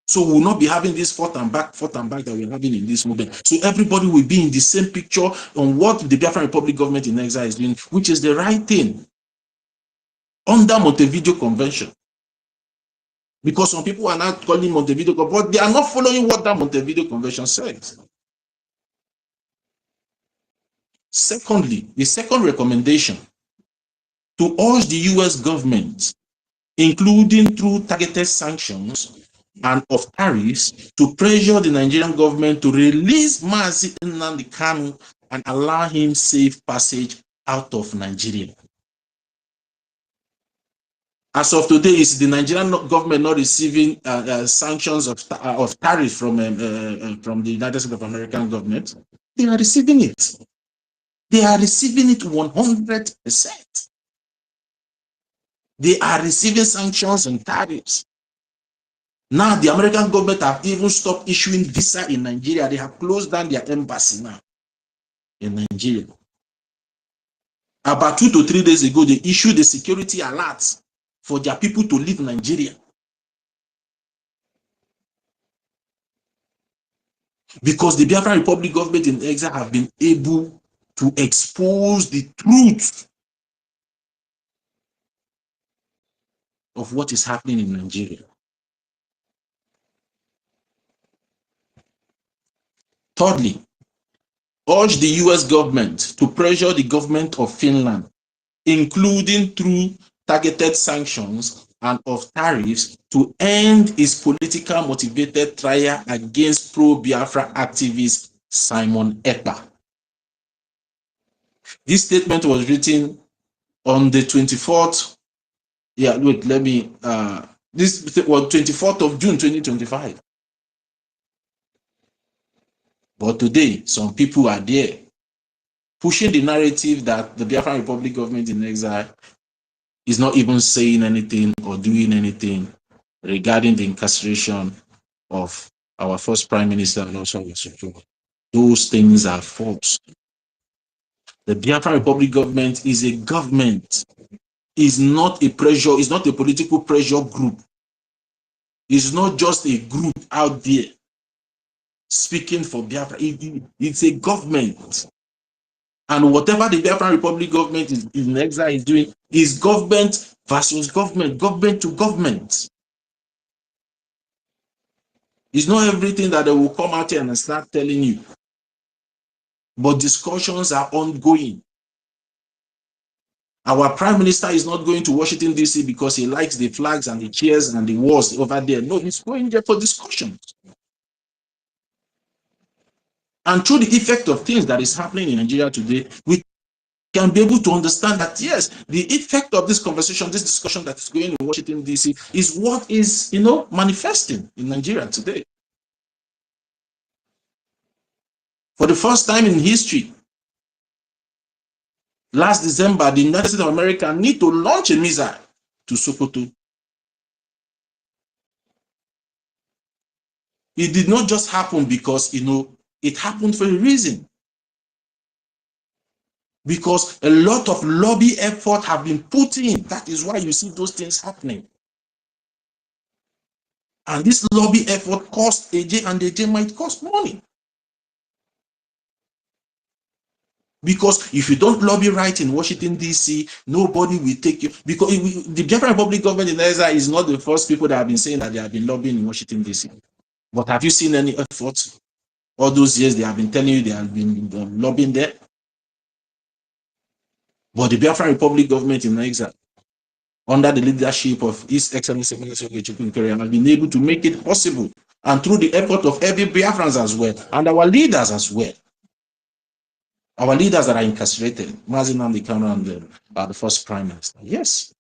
So we will not be having this forth and back that we're having in this movement. So everybody will be in the same picture on what the Biafran Republic government in exile is doing, which is the right thing under Montevideo Convention. Because some people are not calling Montevideo Convention, but they are not following what that Montevideo Convention says. Secondly, the second recommendation, to urge the US government, including through targeted sanctions and of tariffs, to pressure the Nigerian government to release Mazi NNAMDI KANU and allow him safe passage out of Nigeria. As of today, is the Nigerian government not receiving sanctions of tariffs from the United States of American government? They are receiving it. They are receiving it 100%. They are receiving sanctions and tariffs. Now, the American government have even stopped issuing visa in Nigeria. They have closed down their embassy now in Nigeria. About 2 to 3 days ago, they issued a security alert for their people to leave Nigeria. Because the Biafran Republic government in exile have been able to expose the truth of what is happening in Nigeria. Thirdly, urge the US government to pressure the government of Finland, including through targeted sanctions and of tariffs, to end its politically motivated trial against pro-Biafra activist Simon Ekpa. This statement was written on the 24th. Yeah, wait, let me. This was 24th of June 2025. But today, some people are there pushing the narrative that the Biafran Republic government in exile is not even saying anything or doing anything regarding the incarceration of our first Prime Minister and also our Supreme. Those things are false. The Biafran Republic government is a government, is not a pressure, is not a political pressure group. It's not just a group out there speaking for Biafra. It's a government. And whatever the Biafran Republic government in exile is doing is government versus government, government to government. It's not everything that they will come out here and start telling you. But discussions are ongoing. Our Prime Minister is not going to Washington, D.C. because he likes the flags and the chairs and the wars over there. No, he's going there for discussions. And through the effect of things that is happening in Nigeria today, we can be able to understand that, yes, the effect of this conversation, this discussion that is going in Washington, D.C. is what is, manifesting in Nigeria today. For the first time in history, last December, the United States of America need to launch a missile to Sokoto. It did not just happen because, it happened for a reason. Because a lot of lobby effort have been put in. That is why you see those things happening. And this lobby effort cost AJ, and AJ might cost money. Because if you don't lobby right in Washington, D.C., nobody will take you. Because the Biafran Republic government in Nigeria is not the first people that have been saying that they have been lobbying in Washington, D.C. But have you seen any effort? All those years they have been telling you they have been lobbying there. But the Biafran Republic government in Nigeria, under the leadership of His Excellency NKERE, has been able to make it possible. And through the effort of every Biafrans as well, and our leaders as well. Our leaders that are incarcerated, NNAMDI, KANU, and the first prime minister. Yes.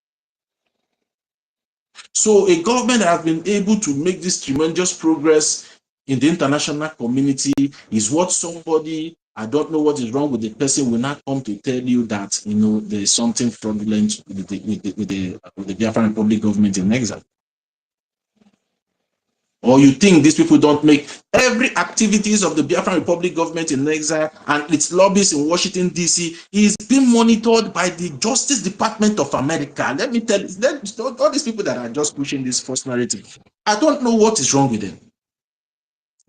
So a government that has been able to make this tremendous progress in the international community is what somebody, I don't know what is wrong with the person, will not come to tell you that, there is something fraudulent with the Biafran Republic government in exile. Or you think these people don't make every activities of the Biafran Republic government in exile and its lobbies in Washington, D.C. is being monitored by the Justice Department of America. Let me tell you, all these people that are just pushing this false narrative, I don't know what is wrong with them.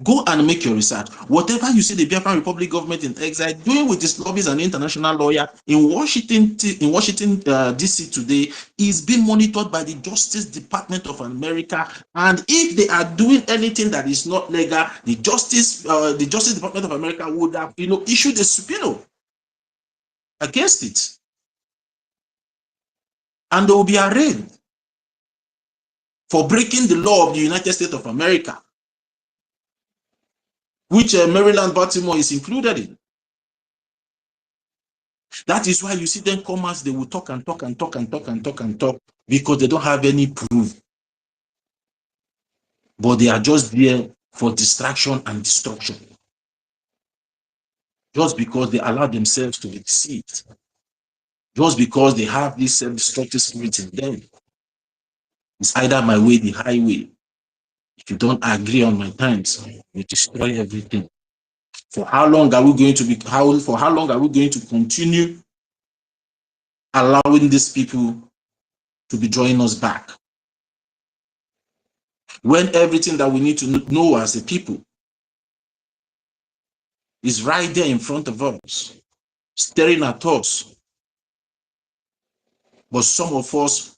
Go and make your research. Whatever you see the Biafran Republic government in exile doing with its lobbies and international lawyer in Washington, D.C. today is being monitored by the Justice Department of America. And if they are doing anything that is not legal, the Justice Department of America would have, issued a subpoena against it, and they will be arraigned for breaking the law of the United States of America, which Maryland, Baltimore is included in. That is why you see them come as they will talk and talk and talk and talk and talk and talk, because they don't have any proof. But they are just there for distraction and destruction. Just because they allow themselves to be deceived. Just because they have this self-destructive spirit in them. It's either my way, the highway. If you don't agree on my terms, you destroy everything. For how long are we going to for how long are we going to continue allowing these people to be drawing us back? When everything that we need to know as a people is right there in front of us, staring at us. But some of us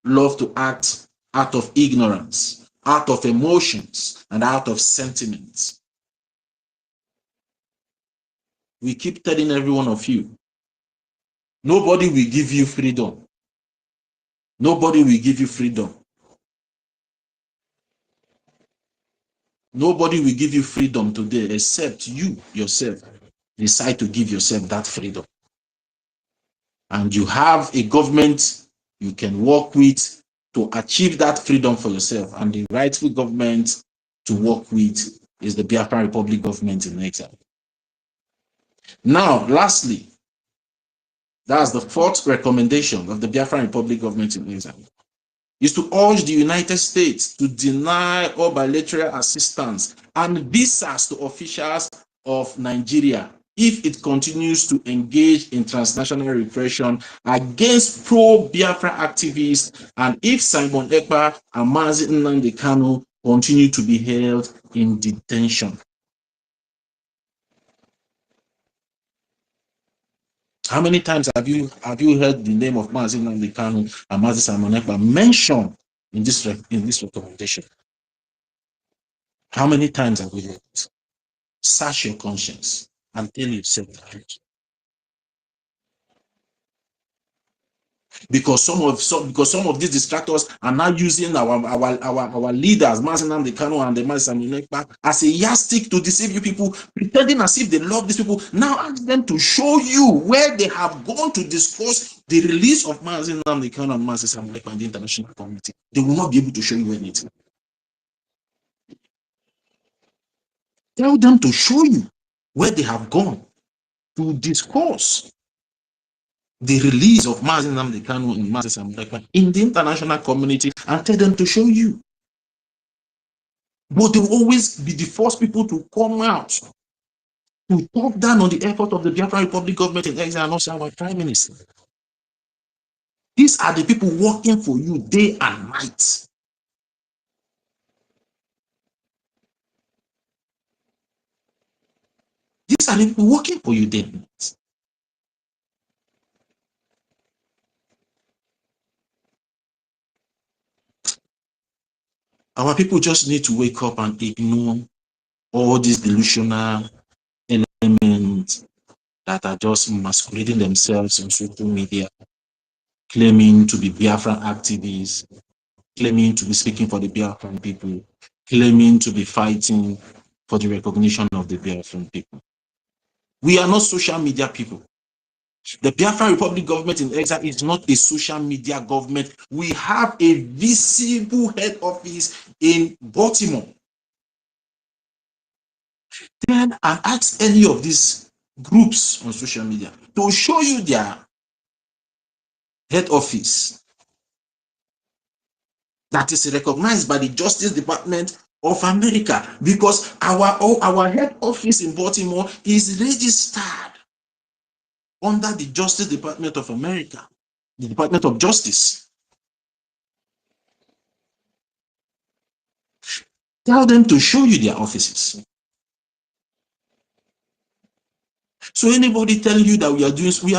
love to act out of ignorance, out of emotions, and out of sentiments. We keep telling every one of you, nobody will give you freedom. Nobody will give you freedom. Nobody will give you freedom today except you yourself decide to give yourself that freedom. And you have a government you can work with to achieve that freedom for yourself. And the rightful government to work with is the Biafran Republic government in exile. Now, lastly, that's the fourth recommendation of the Biafran Republic government in exile, is to urge the United States to deny all bilateral assistance and visas to officials of Nigeria if it continues to engage in transnational repression against pro-Biafra activists, and if Simon Ekpa and Mazi Nnamdi Kanu continue to be held in detention. How many times have you heard the name of Mazi Nnamdi Kanu and Mazi Simon Ekpa mentioned in this recommendation? How many times have we heard it? Search your conscience and tell yourself the truth. because some of these distractors are now using our leaders, Mazi Nnamdi Kanu and the Mazi Samina, as a yardstick to deceive you people, pretending as if they love these people. Now ask them to show you where they have gone to discuss the release of Mazi Nnamdi Kanu and Mazi Samina and the international community. They will not be able to show you anything. Tell them to show you where they have gone to discuss the release of Mazi Nnamdi Kanu and Mazi Samina in the international community, and tell them to show you. But they will always be the first people to come out to talk down on the effort of the Biafran Republic government in exile and also our prime minister. These are the people working for you day and night. These are the people working for you day and night. Our people just need to wake up and ignore all these delusional elements that are just masquerading themselves on social media, claiming to be Biafran activists, claiming to be speaking for the Biafran people, claiming to be fighting for the recognition of the Biafran people. We are not social media people. The Biafran Republic government in exile is not a social media government. We have a visible head office in Baltimore. Then and ask any of these groups on social media to show you their head office that is recognized by the Justice Department of America, because our head office in Baltimore is registered under the Justice Department of America, the Department of Justice. Tell them to show you their offices. So anybody telling you that we are doing, we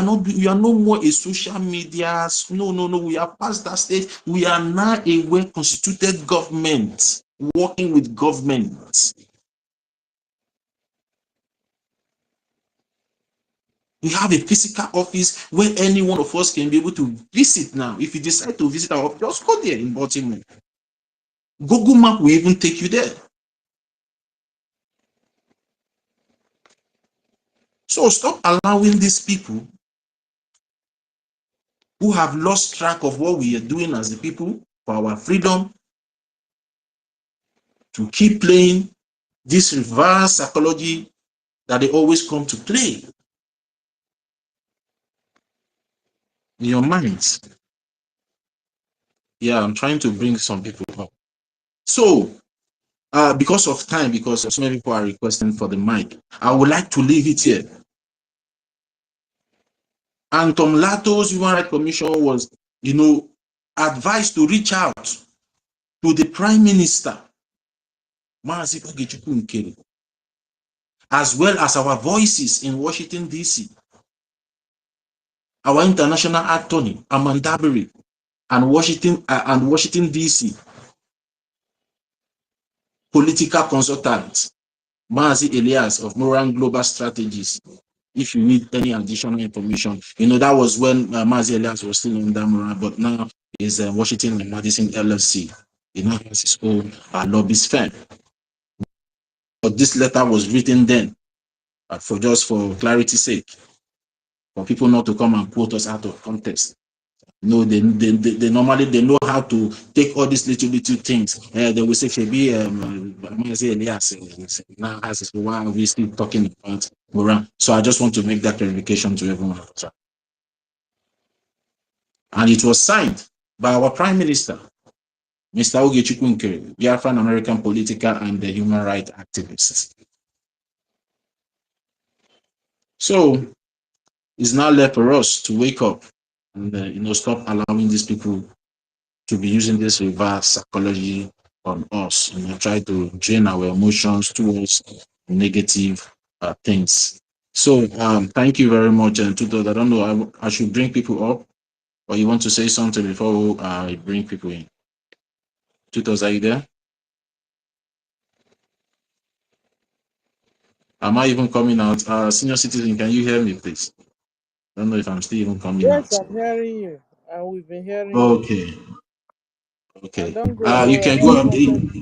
are no more a social media. No, we are past that stage. We are now a well-constituted government, working with government. We have a physical office where any one of us can be able to visit now. If you decide to visit our office, just go there in Baltimore. Google Map will even take you there. So stop allowing these people who have lost track of what we are doing as the people for our freedom to keep playing this reverse psychology that they always come to play in your minds. Yeah, I'm trying to bring some people up. So, because of time, because so many people are requesting for the mic, I would like to leave it here. And Tom Lato's Human Rights Commission was, advised to reach out to the Prime Minister, Mazi NKERE, as well as our voices in Washington, D.C., our international attorney, Amanda Berry, and Washington, D.C., political consultant, Mazi Elias of Moran Global Strategies. If you need any additional information, that was when Mazi Elias was still under Moran, but now is Washington and Madison LLC. Has his own lobbyist firm. But this letter was written then, for clarity's sake, for people not to come and quote us out of context. No, they normally know how to take all these little things. They will say, Mazi Elias now has why are we still talking about Moran? So I just want to make that clarification to everyone. And it was signed by our Prime Minister, Mr. Ogechukwu Nkere, Biafran American political and human rights activist. So it's now left for us to wake up and stop allowing these people to be using this reverse psychology on us and try to drain our emotions towards negative things. So thank you very much, and Tuto. I don't know, I should bring people up, or you want to say something before I bring people in? Tutos, are you there? Am I even coming out? Senior citizen, can you hear me, please? I don't know if I'm still even coming out. Yes, I'm hearing you. and we've been hearing you. Okay. Okay. Don't go You away. can I go just on. wanted,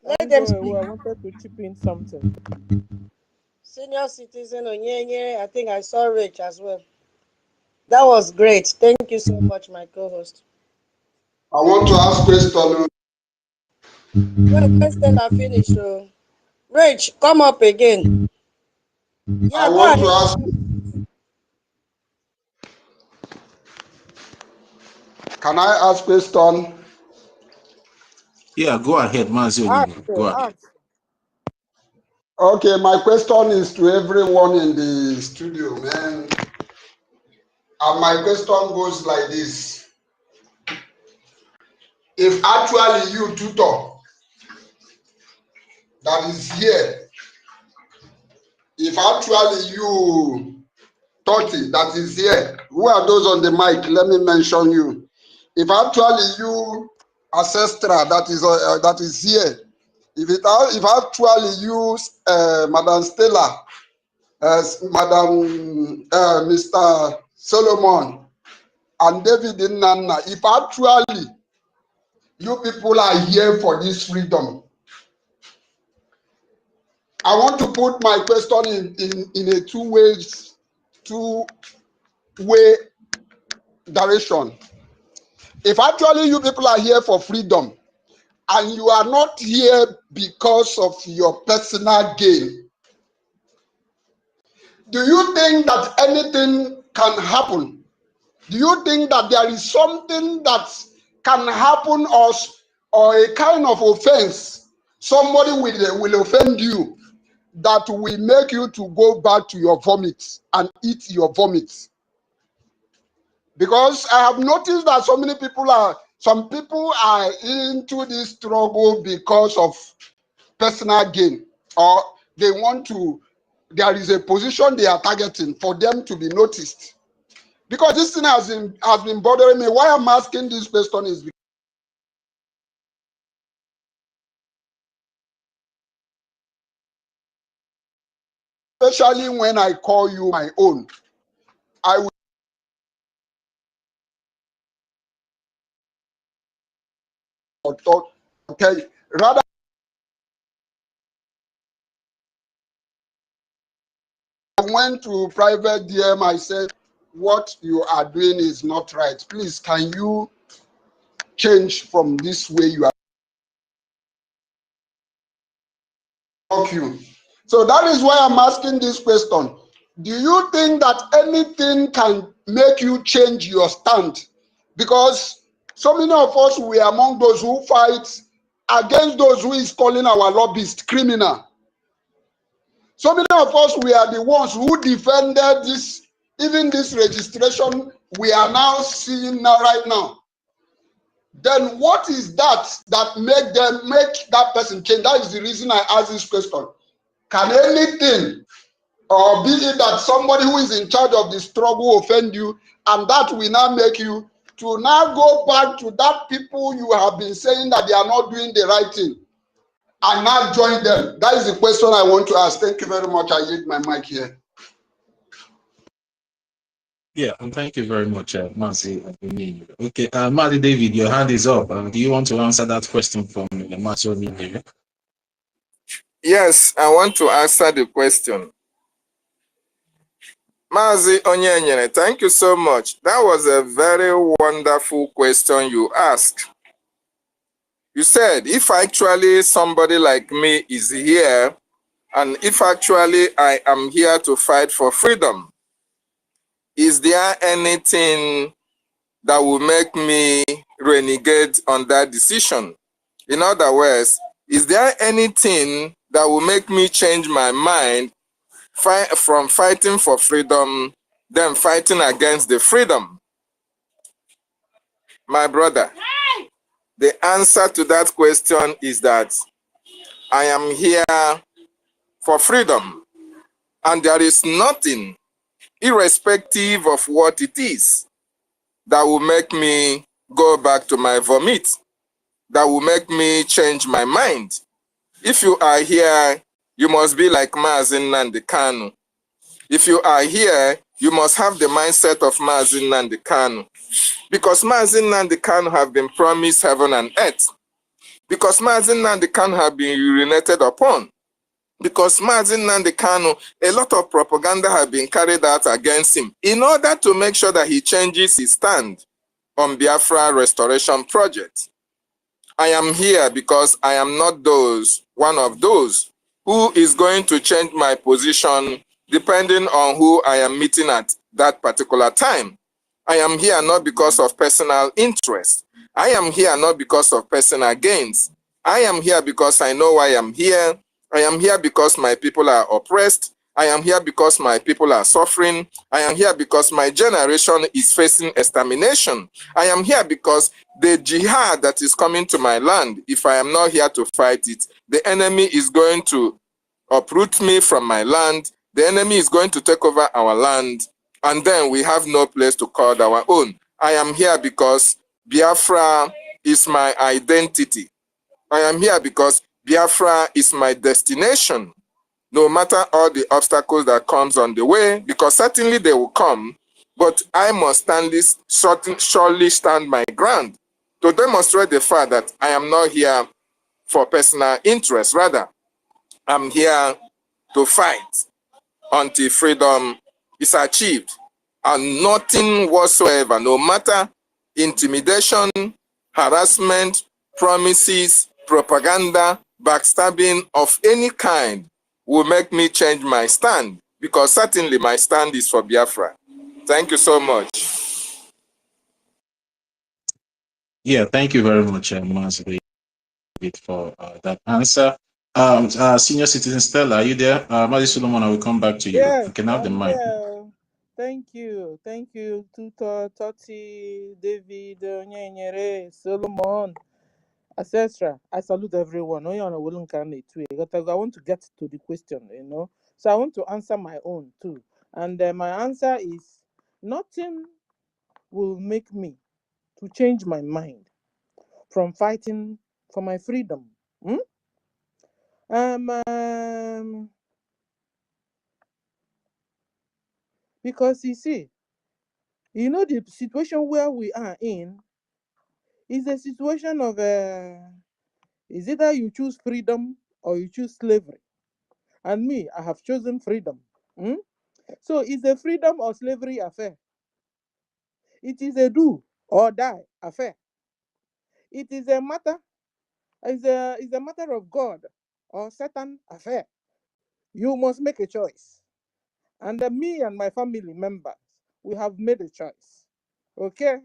Let don't go them away. speak. I wanted to chip in something. Senior citizen Onyenye, I think I saw Rich as well. That was great. Thank you so much, my co-host. I want to ask question. Well, question are finished. So, Rich, come up again. I Yeah, go want to ahead. ask. Can I ask question? Yeah, go ahead, Mazi. Go ahead. Ask. Okay, my question is to everyone in the studio, man. And my question goes like this. If actually you tutor that is here, if actually you 30 that is here, who are those on the mic? Let me mention you. If actually you ancestral that is here, if actually you Madam Stella, Madam Mr. Solomon and David Nana, if actually you people are here for this freedom, I want to put my question in a two-way direction. If actually you people are here for freedom and you are not here because of your personal gain, do you think that anything can happen? Do you think that there is something that can happen or a kind of offense somebody will offend you that will make you to go back to your vomit and eat your vomit? Because I have noticed that some people are into this struggle because of personal gain, or they want to, there is a position they are targeting for them to be noticed. Because this thing has been bothering me. Why I'm asking this question is because especially when I call you my own, I will okay, rather I went to private DM, I said, what you are doing is not right. Please, can you change from this way you are talking? So that is why I'm asking this question. Do you think that anything can make you change your stand? Because so many of us, we are among those who fight against those who is calling our lobbyists criminal. So many of us, we are the ones who defended this, even this registration we are now seeing now right now. Then what is that make that person change? That is the reason I ask this question. Can anything, or be it that somebody who is in charge of the struggle offend you, and that will now make you to now go back to that people you have been saying that they are not doing the right thing and now join them? That is the question I want to ask. Thank you very much. I yield my mic here. Yeah, and thank you very much, Mazi. Okay, Mazi David, your hand is up. Do you want to answer that question from Mazi? Yes, I want to answer the question. Mazi Onyenyere, thank you so much. That was a very wonderful question you asked. You said, if actually somebody like me is here, and if actually I am here to fight for freedom, is there anything that will make me renegade on that decision? In other words, is there anything that will make me change my mind from fighting for freedom, then fighting against the freedom? My brother, the answer to that question is that I am here for freedom, and there is nothing, irrespective of what it is, that will make me go back to my vomit, that will make me change my mind. If you are here, you must be like NNAMDI KANU. If you are here, You must have the mindset of Mazi Nnamdi Kanu. Because Mazi Nnamdi Kanu have been promised heaven and earth. Because Mazi Nnamdi Kanu have been urinated upon. Because Mazi Nnamdi Kanu, a lot of propaganda have been carried out against him in order to make sure that he changes his stand on Biafra Restoration Project. I am here because I am not one of those who is going to change my position depending on who I am meeting at that particular time. I am here not because of personal interest. I am here not because of personal gains. I am here because I know why I am here. I am here because my people are oppressed. I am here because my people are suffering. I am here because my generation is facing extermination. I am here because the jihad that is coming to my land, if I am not here to fight it, the enemy is going to uproot me from my land. The enemy is going to take over our land, and then we have no place to call our own. I am here because Biafra is my identity. I am here because Biafra is my destination. No matter all the obstacles that comes on the way, because certainly they will come, but I must surely stand my ground to demonstrate the fact that I am not here for personal interest. Rather, I'm here to fight until freedom is achieved. And nothing whatsoever, no matter intimidation, harassment, promises, propaganda, backstabbing of any kind will make me change my stand, because certainly my stand is for Biafra. Thank you so much. Yeah, thank you very much, Master David, for that answer. Senior Citizen Stella, are you there? Mazi Solomon, I will come back to you. Yes, You can have the I'm mic. here. Thank you. Thank you, Tutor, Toti, David, NKERE, Solomon, etc. I salute everyone. I want to get to the question, So I want to answer my own too. And my answer is nothing will make me to change my mind from fighting for my freedom. Because you see, the situation where we are in is a situation of is either you choose freedom or you choose slavery. And me, I have chosen freedom. So it's a freedom or slavery affair. It is a do or die affair. It is a matter, is a matter of God or Satan affair. You must make a choice. And me and my family members, we have made a choice. Okay?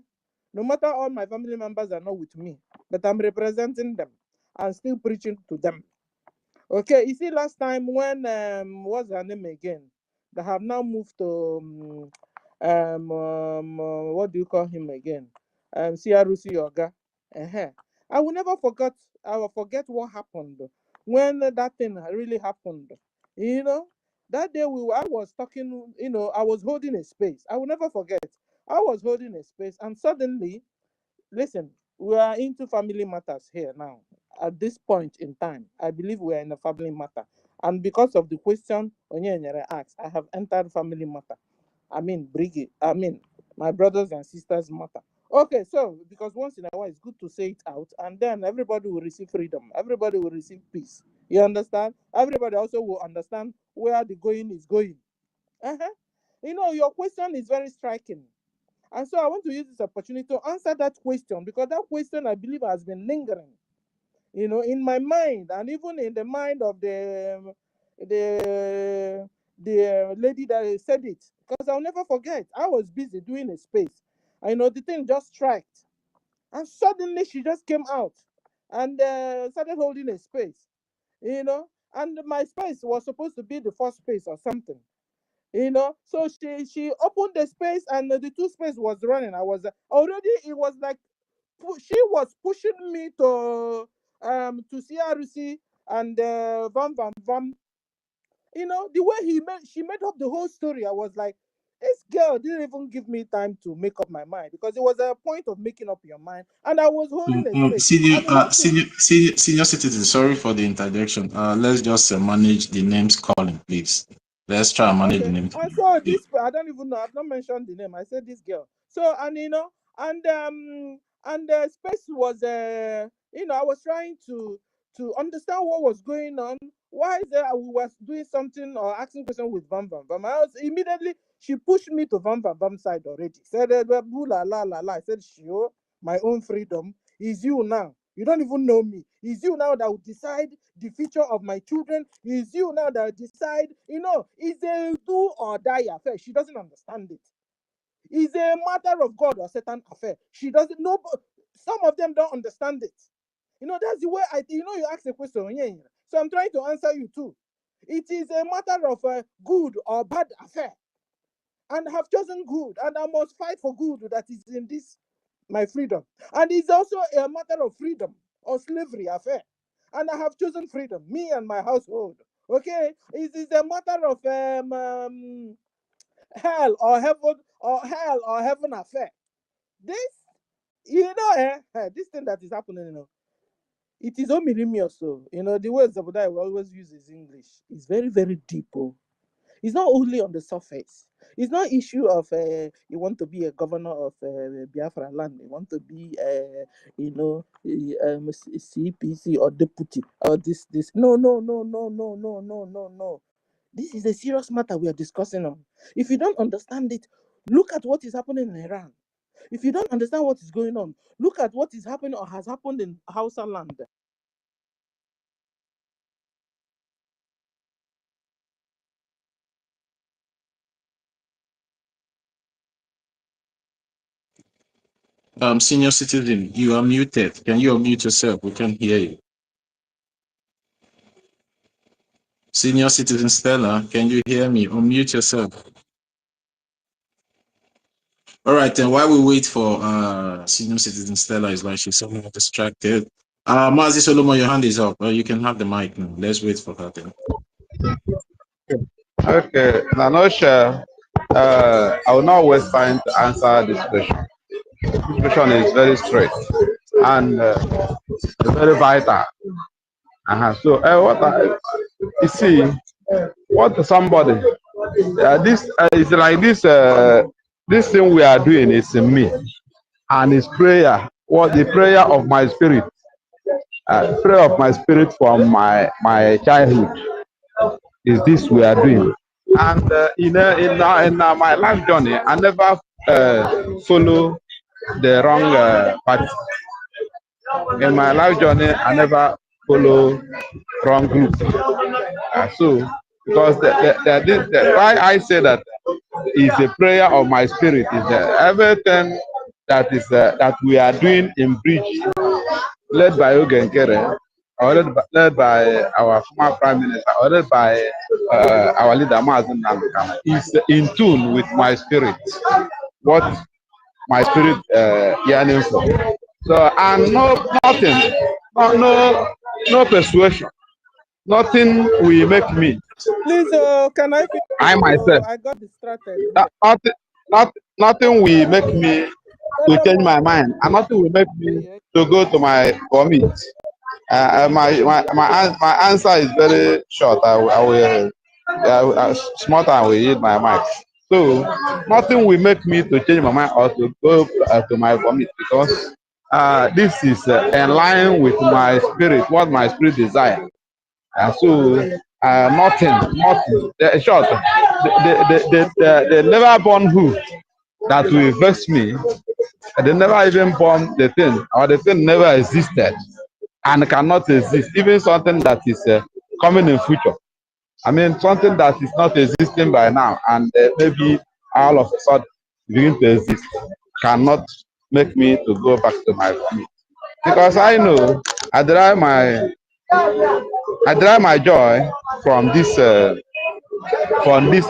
No matter all my family members are not with me, but I'm representing them and still preaching to them. Okay, you see, last time when what's her name again? They have now moved to what do you call him again? CRC Oga. I will never forget. I will forget what happened when that thing really happened. That day I was talking. I was holding a space. I will never forget. I was holding a space, and suddenly, listen, we are into family matters here now. At this point in time, I believe we are in a family matter. And because of the question Onyenyere asked, I have entered family matter. My brothers and sisters matter. Okay, so because once in a while it's good to say it out, and then everybody will receive freedom. Everybody will receive peace. You understand? Everybody also will understand where the going is going. Your question is very striking. And so I want to use this opportunity to answer that question, because that question, I believe, has been lingering, in my mind, and even in the mind of the lady that said it. Because I'll never forget, I was busy doing a space. The thing just struck. And suddenly she just came out and started holding a space, and my space was supposed to be the first space or something. So she opened the space, and the two space was running. I was already, it was like she was pushing me to CRC and Vam Vam Vam. The way she made up the whole story, I was like, this girl didn't even give me time to make up my mind, because it was a point of making up your mind, and I was holding a space. Senior citizen, sorry for the interjection. Let's just manage the names calling, please. Let's try and manage Okay. the name. And so this, I don't even know. I've not mentioned the name. I said this girl. So and and the space was I was trying to understand what was going on. Why is there we was doing something or asking question with Vam Vam Vam? I was immediately she pushed me to Vam Vam Vam side already. Said boo la la la la. I said sure, my own freedom is you now. You don't even know me. It's you now that will decide the future of my children. It's you now that will decide, it's a do or die affair. She doesn't understand it. It's a matter of God or Satan affair. She doesn't know. Some of them don't understand it. That's the way you ask a question. Yeah. So I'm trying to answer you too. It is a matter of good or bad affair. And I have chosen good. And I must fight for good that is in this, my freedom. And it's also a matter of freedom or slavery affair. And I have chosen freedom, me and my household. Okay? It is a matter of hell or heaven affair. This, this thing that is happening, it is omilimious. So, the words that I will always use is English. It's very, very deep. Oh. It's not only on the surface. It's not issue of you want to be a governor of Biafra land. You want to be CPC or deputy or this. No. This is a serious matter we are discussing on. If you don't understand it, look at what is happening in Iran. If you don't understand what is going on, look at what is happening or has happened in Hausa land. Senior citizen, you are muted. Can you unmute yourself? We can hear you. Senior citizen Stella, can you hear me? Unmute yourself. All right, then while we wait for senior citizen Stella, is like she's somewhat distracted. Mazi Solomon, your hand is up. You can have the mic now. Let's wait for her then. Okay, in a nutshell, I will not waste time to answer this question. This question is very straight and very vital. So, you see, what somebody, this is like this. This thing we are doing is in me, and it's prayer. What the prayer of my spirit, prayer of my spirit from my childhood is this we are doing. And in my life journey, I never follow the wrong party. In my life journey, I never follow wrong group. So, because why I say that is a prayer of my spirit is that everything that is that we are doing in bridge, led by NKERE, or led by our former prime minister, or led by our leader Mazen Namdekano, is in tune with my spirit. What my spirit yearning for. So and nothing, no persuasion, nothing will make me. Please, can I finish? I myself, I got distracted. nothing will make me to change my mind, and nothing will make me to go to my commit. My answer is very short. I will smart and will use my mind. So nothing will make me to change my mind or to go to my commit, because this is in line with my spirit, what my spirit desires. So nothing. The short, the never born who that will vex me. They never even born the thing, or the thing never existed and cannot exist. Even something that is coming in future. I mean, something that is not existing by now, and maybe all of a sudden begin to exist, cannot make me to go back to my family, because I know I derive my joy from this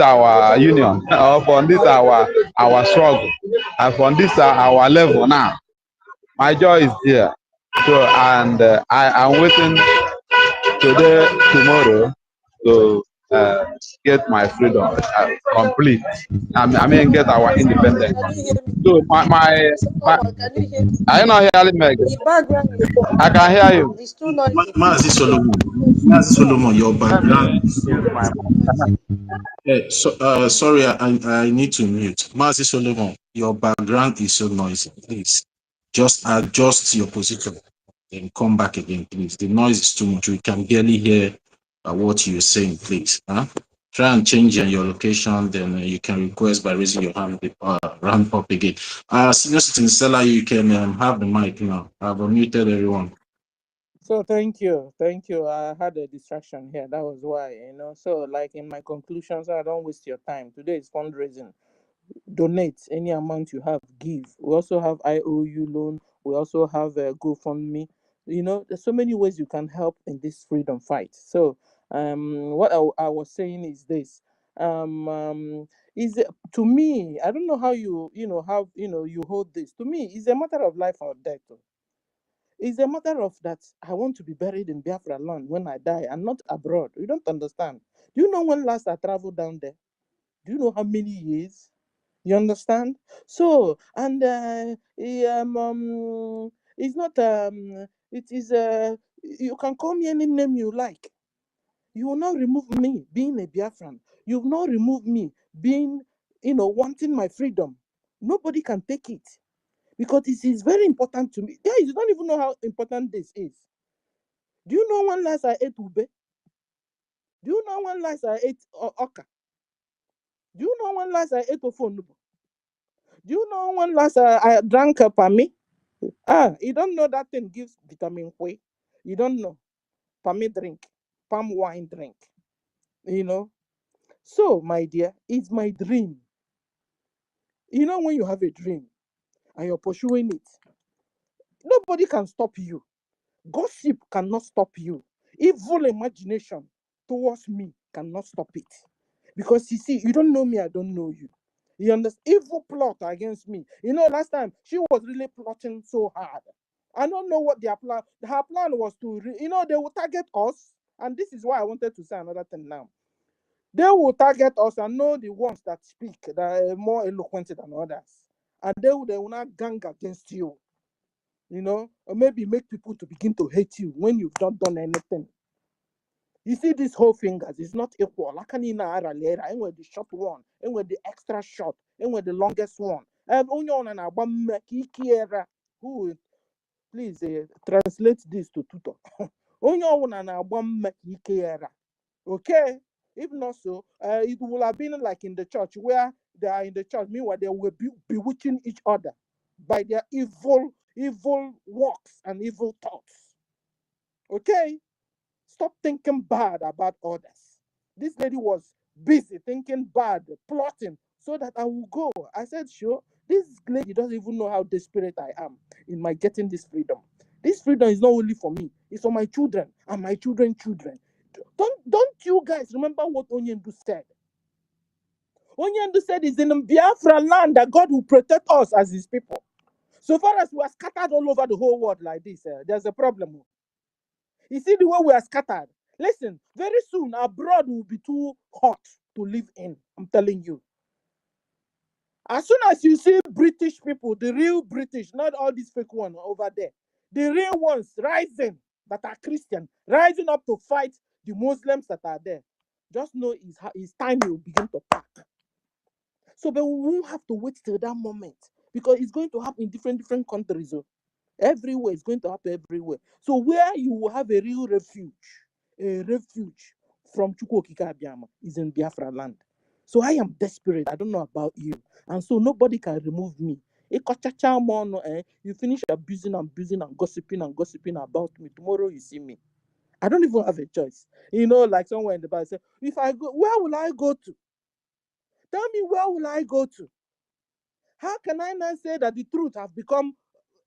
our union, or from this our struggle, and from this our level now. My joy is there. So, and I am waiting today, tomorrow, to get my freedom complete. I mean, get our independence. Can you hear me? So my Solomon, can you hear me? are you not hearing me again? The background I can hear you. is too noisy. Mazi Solomon, Mazi Solomon, your Let background. me use my phone. Sorry, I need to mute. Mazi Solomon, your background is so noisy. Please, just adjust your position. Then come back again, please. The noise is too much. We can barely hear what you're saying, please. Huh? Try and change your location, then you can request by raising your hand, ramp up again. Senior Citizen Stella, you can have the mic now. I've unmuted everyone. So thank you. I had a distraction here. That was why, So like in my conclusions, I don't waste your time. Today is fundraising. Donate any amount you have, give. We also have IOU loan. We also have a GoFundMe. There's so many ways you can help in this freedom fight. So what I was saying is this. Is it, to me, I don't know how you hold this. To me, it's a matter of life or death. It's a matter of that I want to be buried in Biafra land when I die and not abroad. You don't understand. Do you know when last I traveled down there? Do you know how many years? You understand? So, and it's not it is you can call me any name you like. You will not remove me being a Biafran. You will not remove me being, wanting my freedom. Nobody can take it because it is very important to me. Guys, you don't even know how important this is. Do you know when last I ate ube? Do you know when last I ate oka? Do you know when last I ate ofonubo? Do you know when last I drank a pami? You don't know that thing gives vitamin K. You don't know. Pami drink, palm wine drink. So, my dear, it's my dream. When you have a dream and you're pursuing it, nobody can stop you. Gossip cannot stop you. Evil imagination towards me cannot stop it. Because you see, you don't know me, I don't know you. You understand? Evil plot against me. Last time she was really plotting so hard. I don't know what their plan. Her plan was to, they will target us. And this is why I wanted to say another thing now. They will target us and know the ones that speak, that are more eloquent than others. And they will not gang against you. Or maybe make people to begin to hate you when you've not done anything. You see, this whole fingers is not equal. Like and with the short one, and with the extra short, and with the longest one. Who, please translate this to tutor. Okay? If not so, it would have been like in the church where they are in the church, meanwhile they will be bewitching each other by their evil works and evil thoughts. Okay? Stop thinking bad about others. This lady was busy thinking bad, plotting so that I will go. I said, sure, this lady doesn't even know how desperate I am in my getting this freedom. This freedom is not only for me, it's for my children and my children's children. Don't you guys remember what Onyendu said? Onyendu said it's in Biafra land that God will protect us as his people. So far as we are scattered all over the whole world like this, there's a problem. You see the way we are scattered. Listen, very soon abroad will be too hot to live in. I'm telling you. As soon as you see British people, the real British, not all these fake ones over there, the real ones rising that are Christian, rising up to fight the Muslims that are there, just know it's time will begin to pack. So, but we won't have to wait till that moment because it's going to happen in different countries. Everywhere, it's going to happen everywhere. So where you will have a real refuge from Chukwokika Abiyama is in Biafra land. So I am desperate. I don't know about you. And so nobody can remove me. You finish abusing and gossiping about me. Tomorrow you see me. I don't even have a choice. Like somewhere in the Bible say, if I go, where will I go to? Tell me, where will I go to? How can I not say that the truth has become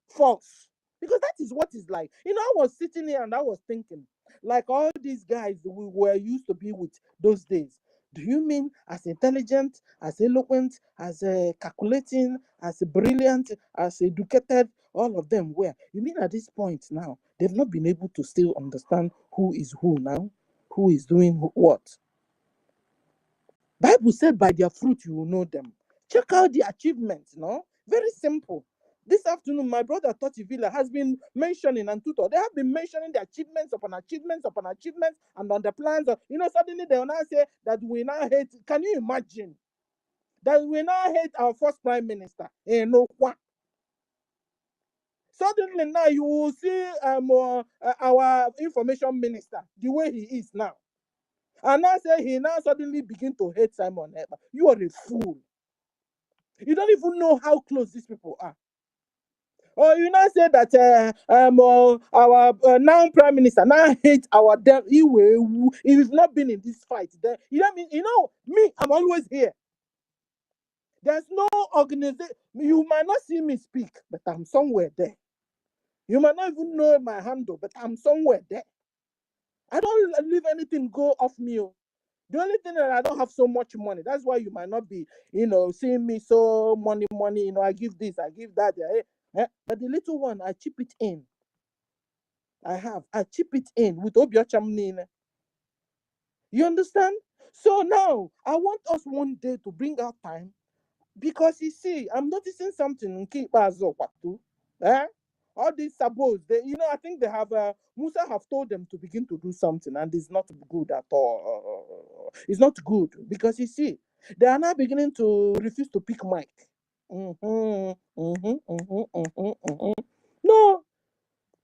false? Because that is what it's like. I was sitting here and I was thinking, like all these guys we were used to be with those days. Do you mean as intelligent, as eloquent, as calculating, as brilliant, as educated, all of them were? You mean at this point now, they've not been able to still understand who is who now? Who is doing what? Bible said, by their fruit you will know them. Check out the achievements, no? Very simple. This afternoon, my brother Toti Villa has been mentioning, and Tutor, they have been mentioning the achievements upon achievements upon achievements, and on the plans of, suddenly they will now say that we now hate. Can you imagine? That we now hate our first prime minister. No, what? Suddenly now you will see our information minister, the way he is now. And now say he now suddenly begin to hate Simon Ekpa. You are a fool. You don't even know how close these people are. Or you now say that our now prime minister now hate our dem. If he's not been in this fight, then me, I'm always here. There's no organization. You might not see me speak, but I'm somewhere there. You might not even know my handle, but I'm somewhere there. I don't leave anything go off me. The only thing that I don't have so much money. That's why you might not be, seeing me so money. I give this, I give that. But the little one, I chip it in. I chip it in with Obiochamnine. You understand? So now, I want us one day to bring out time. Because you see, I'm noticing something in Kpuff. All these sabos, I think they have Musa have told them to begin to do something, and it's not good at all. It's not good because you see, they are now beginning to refuse to pick mic. No,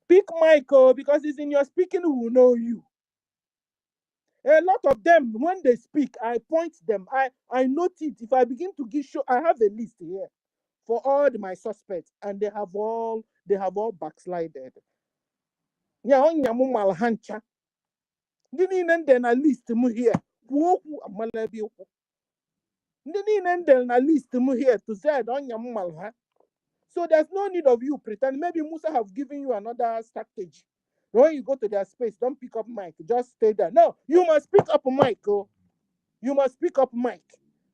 pick mic, because it's in your speaking who will know you. A lot of them, when they speak, I point them. I note it. If I begin to give show, I have a list here for all my suspects, and they have all backslided. Yeah, on yamu malhancha. Dini nende na list mu here. Woku amalabi oku. Dini nende na list mu here to say on yamu malha. So there's no need of you pretend. Maybe Musa have given you another strategy. When you go to their space, don't pick up mic. Just stay there. No, you must pick up mic. You must pick up mic.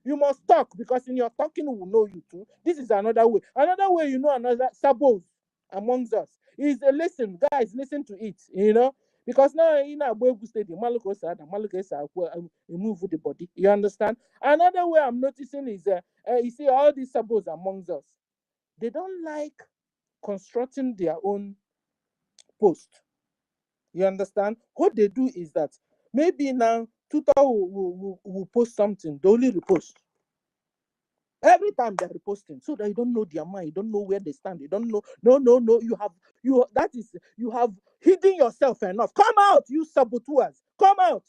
You must talk, because in your talking we will know you too. This is another way. Another way, another sabos amongst us is listen, guys, listen to it. Because now in our Boegu Stadium, Maluko said, move with the body. You understand? Another way I'm noticing is you see all these sabos amongst us. They don't like constructing their own post. You understand? What they do is that maybe now Tutor will post something, they only repost. Every time they're reposting, so that you don't know their mind, you don't know where they stand, you don't know. No. You have hidden yourself enough. Come out, you saboteurs. Come out,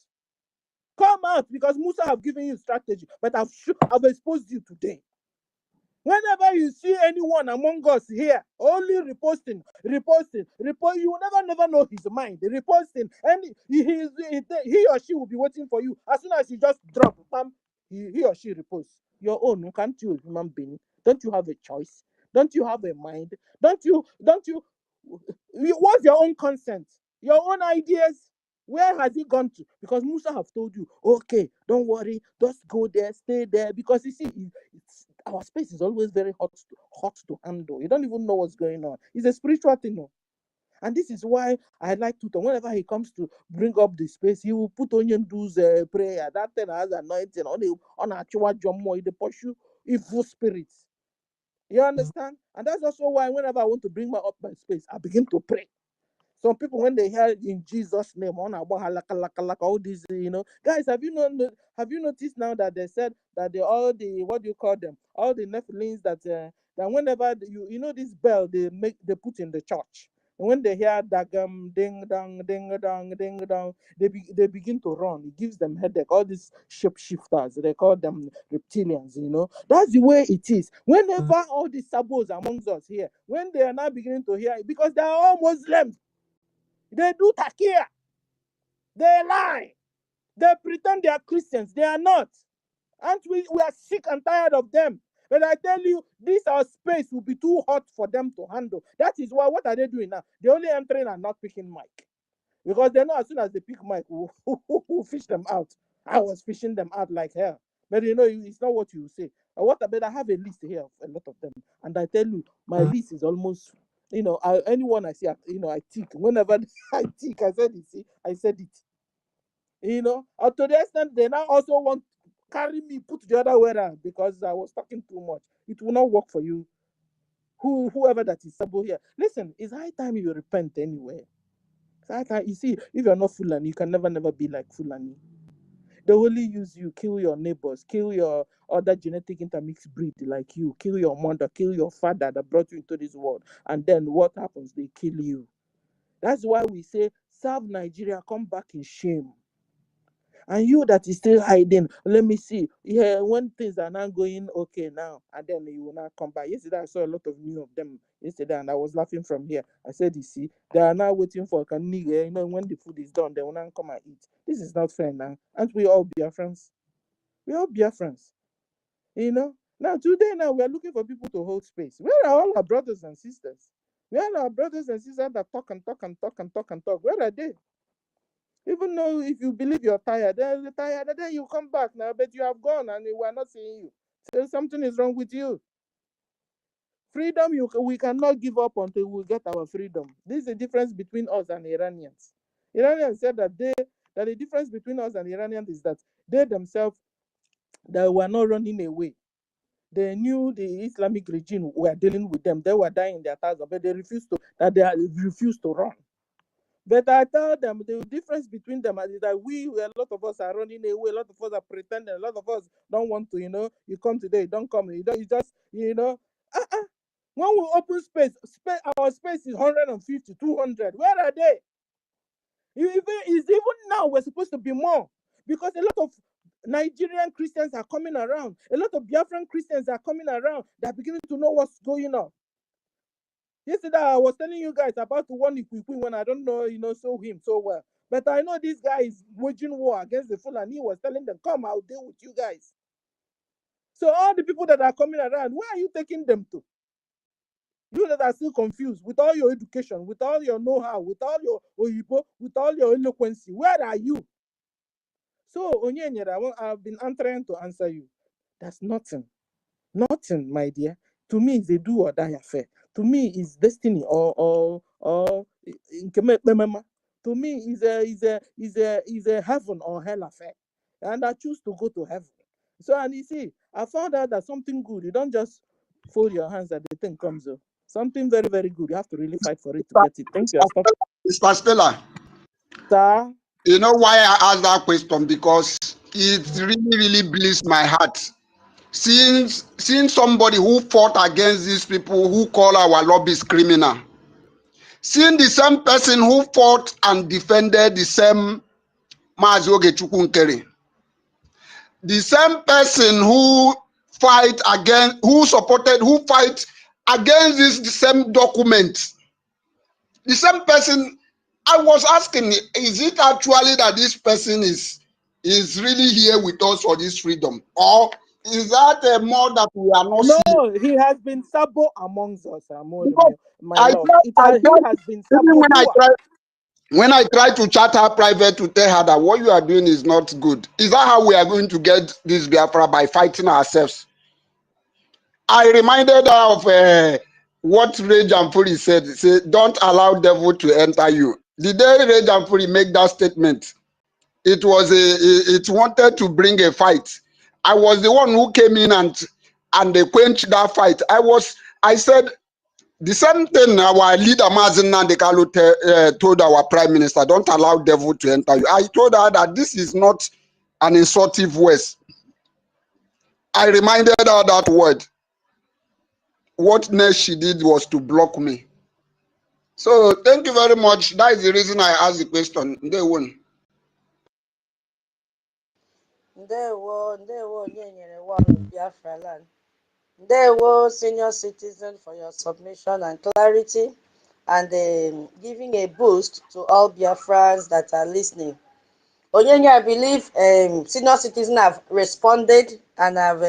because Musa have given you strategy, but I've exposed you today. Whenever you see anyone among us here only reposting, you will never know his mind. Reposting, and he or she will be waiting for you. As soon as you just drop, bam, he or she reposts. Your own, can't you, human being? Don't you have a choice? Don't you have a mind? Don't you? What's your own consent? Your own ideas? Where has it gone to? Because Musa have told you, okay, don't worry, just go there, stay there. Because you see, our space is always very hot to handle. You don't even know what's going on. It's a spiritual thing, no? And this is why I like Tutor. Whenever he comes to bring up the space, he will put Onion Do's prayer. That thing has anointing on Achua Jomo. They pursue evil spirits. You understand? And that's also why whenever I want to bring up my space, I begin to pray. Some people, when they hear in Jesus' name, all these, guys, have you noticed now that they said that all the, what do you call them, all the Nephilims that whenever this bell they put in the church, and when they hear dagam ding dong ding dong ding dong, they begin to run. It gives them headache. All these shapeshifters, they call them reptilians. That's the way it is. Whenever all these sabos amongst us here, when they are now beginning to hear it, because they are all Muslims. They do takia. They lie. They pretend they are Christians. They are not. And we are sick and tired of them. But I tell you, this our space will be too hot for them to handle. That is why, what are they doing now? They're only entering and not picking mic. Because they know as soon as they pick mic, we'll fish them out. I was fishing them out like hell. But it's not what you say. But I have a list here of a lot of them. And I tell you, my list is almost, anyone I see, I tick. Whenever I tick, I said it. To the extent they now also want carry me, put the other way around because I was talking too much. It will not work for you. Whoever that is Sabo here. Listen, it's high time you repent anyway. It's high time. You see, if you're not Fulani, you can never be like Fulani. They only use you, kill your neighbors, kill your other genetic intermixed breed like you, kill your mother, kill your father that brought you into this world. And then what happens? They kill you. That's why we say, serve Nigeria, come back in shame. And you that is still hiding, let me see. Yeah, when things are not going okay now, and then you will not come back. Yesterday, I saw a lot of news of them yesterday, and I was laughing from here. I said, you see, they are now waiting for KANU. You know, when the food is done, they will not come and eat. This is not fair now. Aren't we all Biafrans? We all Biafrans. You know? Now, today, now, we are looking for people to hold space. Where are all our brothers and sisters? Where are our brothers and sisters that talk and talk and talk and talk and talk? Where are they? Even though if you believe you're tired, then you come back now, but you have gone and we are not seeing you. So something is wrong with you. Freedom, we cannot give up until we get our freedom. This is the difference between us and Iranians. Iranians said that the difference between us and Iranians is that they themselves, they were not running away. They knew the Islamic regime were dealing with them. They were dying in their thousands, but they refused to run. But I tell them the difference between them is that a lot of us are running away, a lot of us are pretending, a lot of us don't want to, you come today, you don't come, you just, when we open space, our space is 150, 200. Where are they? Even now, we're supposed to be more because a lot of Nigerian Christians are coming around, a lot of Biafran Christians are coming around, they're beginning to know what's going on. Yesterday, I was telling you guys about the one Ikwikwi when I don't know, so him so well. But I know this guy is waging war against the Fulani. He was telling them, come, I'll deal with you guys. So all the people that are coming around, where are you taking them to? You that are still confused with all your education, with all your know-how, with all your oyibo, with all your eloquency, where are you? So, Onyenyere, I've been trying to answer you. That's nothing. Nothing, my dear. To me, it's a do or die affair. To me, it's destiny or to me, is a heaven or hell affair. And I choose to go to heaven. So, and you see, I found out that something good, you don't just fold your hands and the thing comes up. Something very, very good. You have to really fight for it to get it. Thank you. Mr. Stella, Sir? you know why I asked that question? Because it really, really bleeds my heart. Seeing somebody who fought against these people who call our lobbies criminal, seeing the same person who fought and defended the same Mazi Ogechukwu NKERE, the same person who fight against this same document, the same person. I was asking, is it actually that this person is really here with us for this freedom, or is that more that we are not seeing? No, he has been Sabo amongst us, my I love. He tried, has been even Sabo. when I try to chat her private to tell her that what you are doing is not good. Is that how we are going to get this Biafra, by fighting ourselves? I reminded her of what Ray Jamfuri said. Say, don't allow devil to enter you. The day Ray Jamfuri make that statement, it wanted to bring a fight. I was the one who came in and they quenched that fight. I said the same thing our leader Mazi Nnamdi Kanu told our prime minister, don't allow devil to enter you. I told her that this is not an insultive word. I reminded her that word. What next she did was to block me. So thank you very much. That is the reason I asked the question. They won. Ndewo, Onyenyere one of Biafra land. Ndewo, senior citizen, for your submission and clarity, and giving a boost to all Biafrans that are listening. Onyenye, I believe senior citizens have responded and have,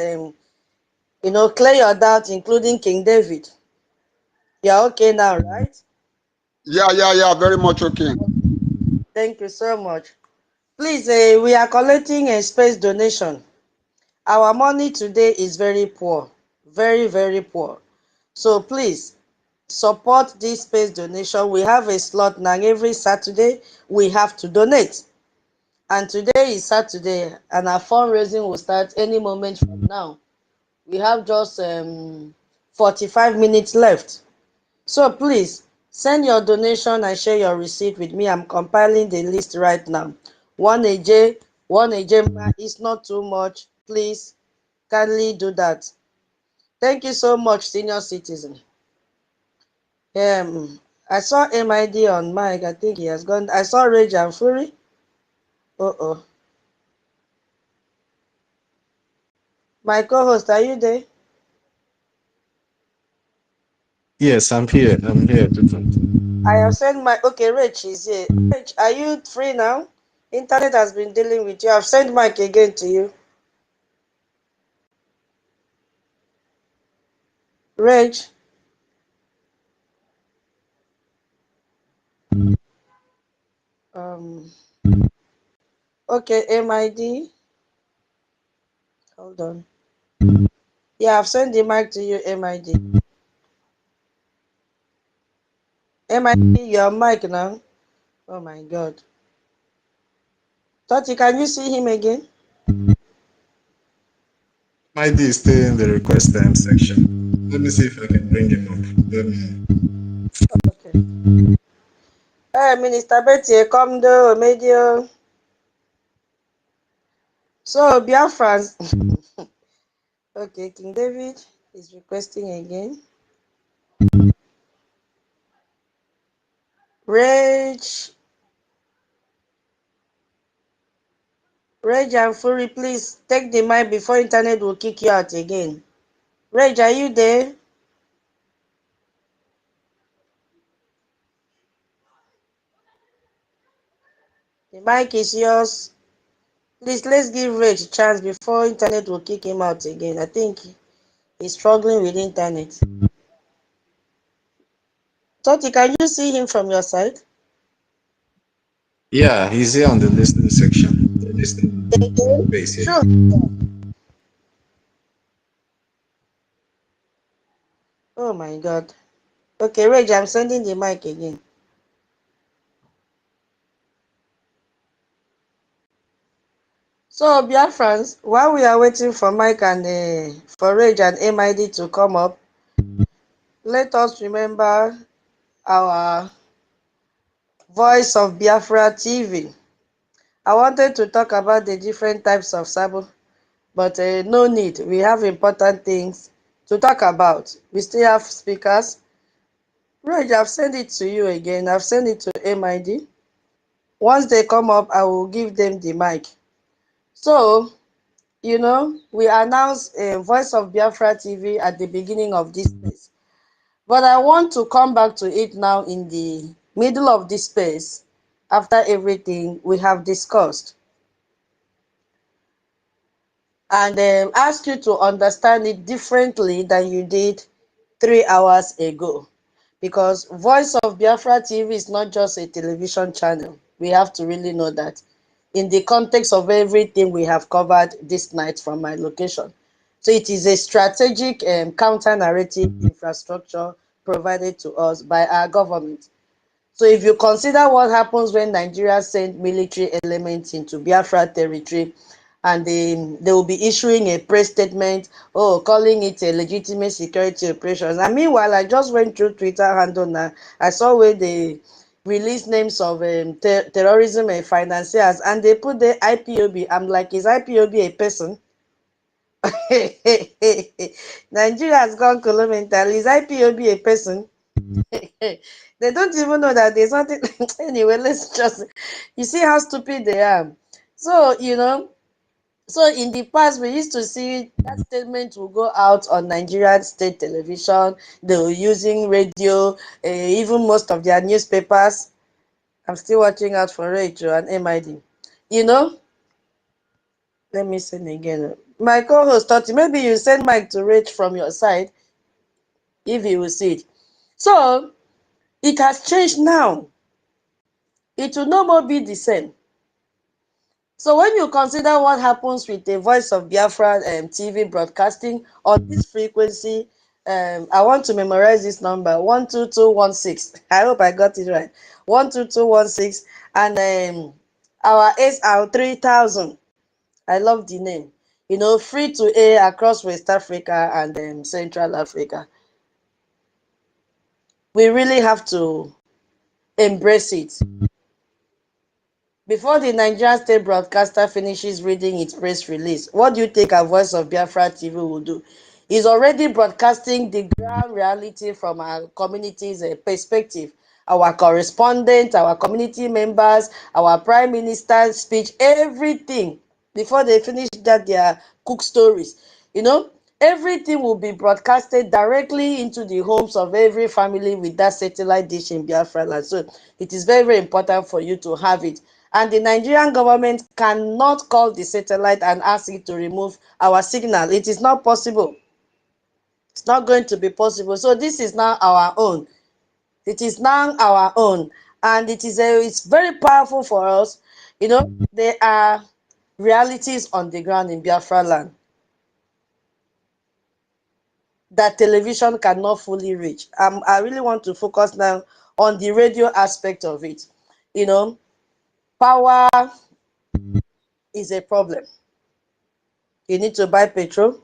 clear your doubt, including King David. You're okay now, right? Yeah, very much okay. Thank you so much. Please, we are collecting a space donation. Our money today is very poor, very, very poor. So please support this space donation. We have a slot now. Every Saturday we have to donate. And today is Saturday, and our fundraising will start any moment from now. We have just 45 minutes left. So please send your donation and share your receipt with me. I'm compiling the list right now. 1 AJ, 1 AJ is not too much. Please kindly do that. Thank you so much, senior citizen. I saw MID on mic. I think he has gone. I saw Rage and Fury. Uh-oh. My co-host, are you there? Yes, I'm here. I'm here to continue. I have sent my... Okay, Rage is here. Rage, are you free now? Internet has been dealing with you. I've sent mic again to you. Rage. Um. Okay, MID. Hold on. Yeah, I've sent the mic to you, MID. MID, your mic now. Oh my God. Toti, can you see him again? My D is still in the request time section. Let me see if I can bring him up. Let me. Okay. Hey, Minister Betty, come do, medio. So, Biafrans. Okay, King David is requesting again. Rage. Rage and Fury, please take the mic before internet will kick you out again. Rage, are you there? The mic is yours. Please, let's give Rage a chance before internet will kick him out again. I think he's struggling with internet. Toti, can you see him from your side? Yeah, he's here on the listening section. The listening space here. Sure. Oh my God. Okay, Rage, I'm sending the mic again. So, Biafrans, while we are waiting for Mike and for Rage and MID to come up, let us remember our Voice of Biafra TV. I wanted to talk about the different types of sabo, but no need. We have important things to talk about. We still have speakers. Rage, I've sent it to you again. I've sent it to MID. Once they come up, I will give them the mic. So, you know, we announced Voice of Biafra TV at the beginning of this space. But I want to come back to it now in the middle of this space after everything we have discussed. And ask you to understand it differently than you did 3 hours ago. Because Voice of Biafra TV is not just a television channel. We have to really know that in the context of everything we have covered this night from my location. So it is a strategic counter-narrative infrastructure provided to us by our government. So if you consider what happens when Nigeria send military elements into Biafra territory, and they will be issuing a press statement, calling it a legitimate security operations. And meanwhile, I just went through Twitter handle now. I saw where they release names of terrorism and financiers, and they put the IPOB. I'm like, is IPOB a person? Nigeria has gone kilometer. Is IPOB a person? They don't even know that there's nothing. Anyway, let's just, you see how stupid they are. So, you know, so in the past, we used to see that statement will go out on Nigerian state television. They were using radio, even most of their newspapers. I'm still watching out for Rachel and MID. You know, let me send again. My co-host thought maybe you send Mike to Rach from your side if you will see it. So it has changed now. It will no more be the same. So when you consider what happens with the Voice of Biafra TV broadcasting on this frequency, I want to memorize this number 12216. I hope I got it right. 12216, and our SR 3000. I love the name. You know, free to air across West Africa and Central Africa. We really have to embrace it. Before the Nigerian state broadcaster finishes reading its press release, what do you think our Voice of Biafra TV will do? It's already broadcasting the ground reality from our community's perspective. Our correspondents, our community members, our prime minister's speech, everything. Before they finish that, their cook stories. You know, everything will be broadcasted directly into the homes of every family with that satellite dish in Biafra land. So it is very, very important for you to have it. And the Nigerian government cannot call the satellite and ask it to remove our signal. It is not possible. It's not going to be possible. So this is now our own. It is now our own. And it's very powerful for us. You know, there are realities on the ground in Biafra land that television cannot fully reach. I really want to focus now on the radio aspect of it. You know, power is a problem. You need to buy petrol.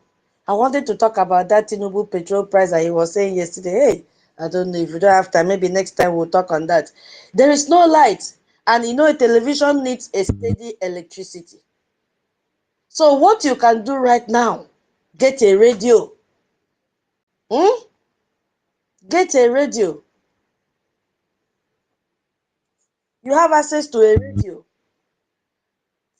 I wanted to talk about that Tinubu petrol price that he was saying yesterday. Hey, I don't know if you don't have time. Maybe next time we'll talk on that. There is no light. And you know, a television needs a steady electricity. So what you can do right now, get a radio. Get a radio. You have access to a radio.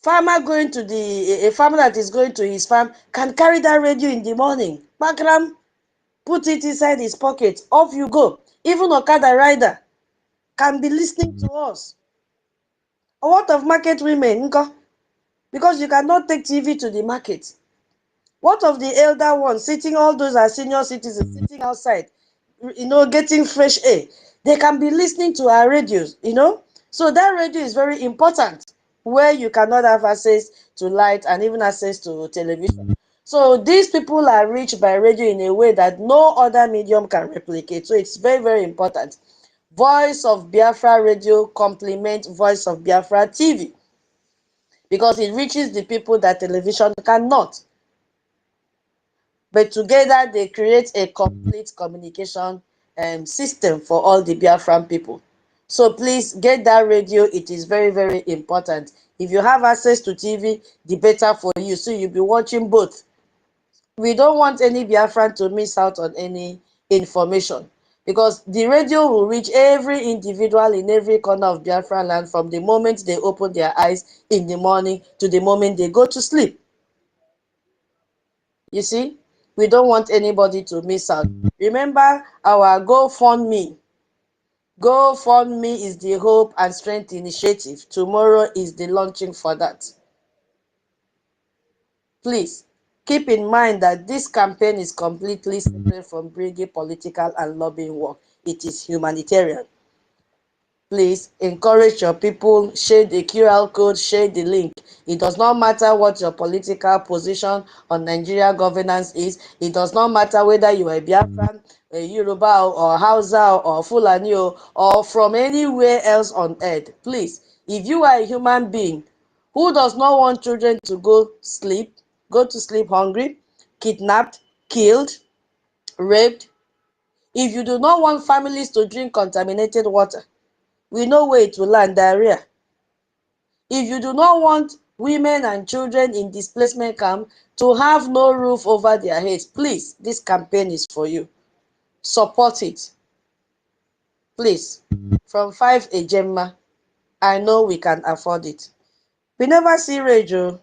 A farmer that is going to his farm can carry that radio in the morning. Backgram, put it inside his pocket. Off you go. Even Okada rider can be listening to us. A lot of market women, because you cannot take TV to the market. What of the elder ones sitting, all those are senior citizens sitting outside, getting fresh air? They can be listening to our radios, So that radio is very important where you cannot have access to light and even access to television. So these people are reached by radio in a way that no other medium can replicate. So it's very, very important. Voice of Biafra Radio complement Voice of Biafra TV because it reaches the people that television cannot. But together they create a complete communication system for all the Biafran people. So please get that radio. It is very, very important. If you have access to TV, the better for you. So you'll be watching both. We don't want any Biafran to miss out on any information because the radio will reach every individual in every corner of Biafran land from the moment they open their eyes in the morning to the moment they go to sleep. You see, we don't want anybody to miss out. Remember our GoFundMe. GoFundMe is the Hope and Strength Initiative. Tomorrow is the launching for that. Please, keep in mind that this campaign is completely separate from bringing political and lobbying work. It is humanitarian. Please encourage your people, share the QR code, share the link. It does not matter what your political position on Nigeria governance is. It does not matter whether you are a Biafran, a Yoruba or Hausa or Fulani or from anywhere else on earth. Please, if you are a human being who does not want children to go to sleep hungry, kidnapped, killed, raped, if you do not want families to drink contaminated water, we know where it will land, diarrhea. If you do not want women and children in displacement camp to have no roof over their heads, please, this campaign is for you. Support it. Please. From 5 Ejemma, I know we can afford it. We never see radio.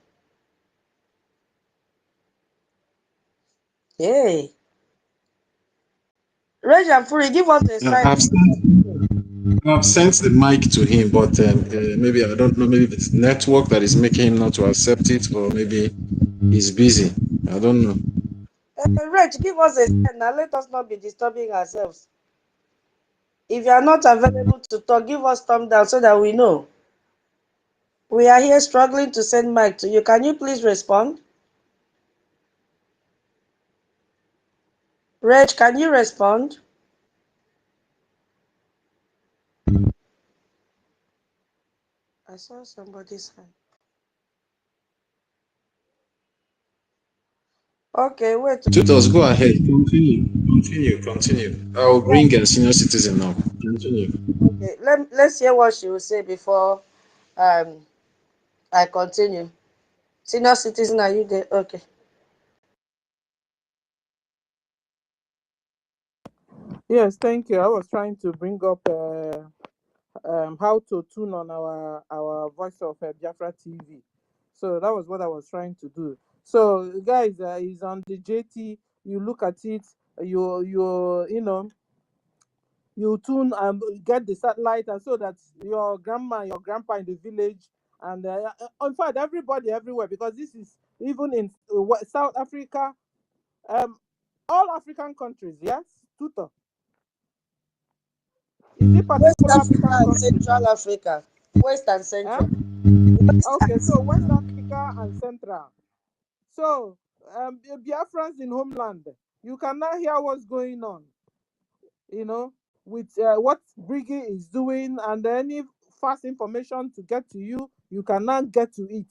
Hey. Reg and Fury, give us a sign. I've sent the mic to him, but maybe I don't know. Maybe it's network that is making him not to accept it, or maybe he's busy. I don't know. Reg, give us a sign now. Let us not be disturbing ourselves. If you are not available to talk, give us thumb down so that we know. We are here struggling to send mic to you. Can you please respond? Reg, can you respond? I saw somebody's hand. Okay, wait. Tutos, go ahead. Continue. I'll bring a senior citizen now. Continue. Okay, let's hear what she will say before um I continue. Senior citizen, are you there? Okay. Yes, thank you. I was trying to bring up how to tune on our Voice of Biafra TV. So that was what I was trying to do. So guys, is on the JT. You look at it. You tune and get the satellite, and so that your grandma and your grandpa in the village, and in fact everybody everywhere, because this is even in South Africa, um all African countries. Yes, tutor. Is it West particular Africa African and country? Central Africa. West and Huh? Central. West Okay, and so Central. West Africa and Central. So Biafrans in homeland, you cannot hear what's going on, you know, with what Briggy is doing, and any fast information to get to you, you cannot get to it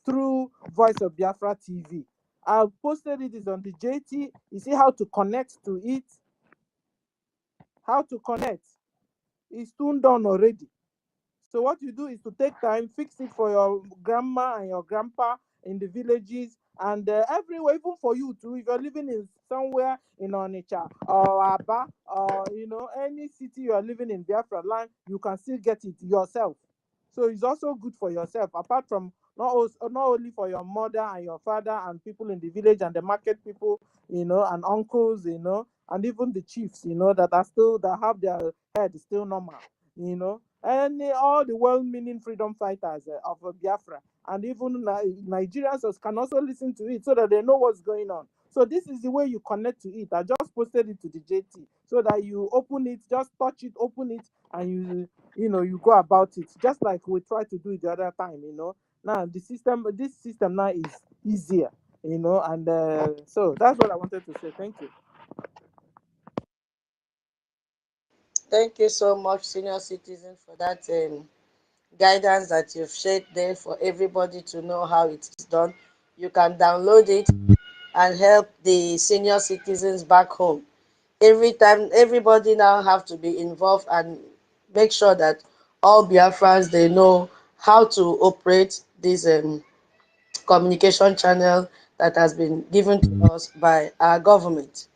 through Voice of Biafra TV. I posted it, is on the JT. You see how to connect to it, how to connect. It's tuned on already. So what you do is to take time, fix it for your grandma and your grandpa in the villages, and everywhere, even for you too. If you're living in somewhere in Onitsha or Aba, or any city you are living in Biafra land, you can still get it yourself. So it's also good for yourself, apart from not only for your mother and your father and people in the village and the market people, and uncles, and even the chiefs, that have their head still normal, and all the well-meaning freedom fighters of Biafra, and even Nigerians can also listen to it, so that they know what's going on. So this is the way you connect to it. I just posted it to the JT, so that you open it, just touch it, open it, and you go about it, just like we tried to do it the other time. Now this system now is easier, and so that's what I wanted to say. Thank you. Thank you so much, senior citizen, for that guidance that you've shared there for everybody to know how it is done. You can download it and help the senior citizens back home. Every time, everybody now have to be involved and make sure that all Biafrans, they know how to operate this communication channel that has been given to us by our government.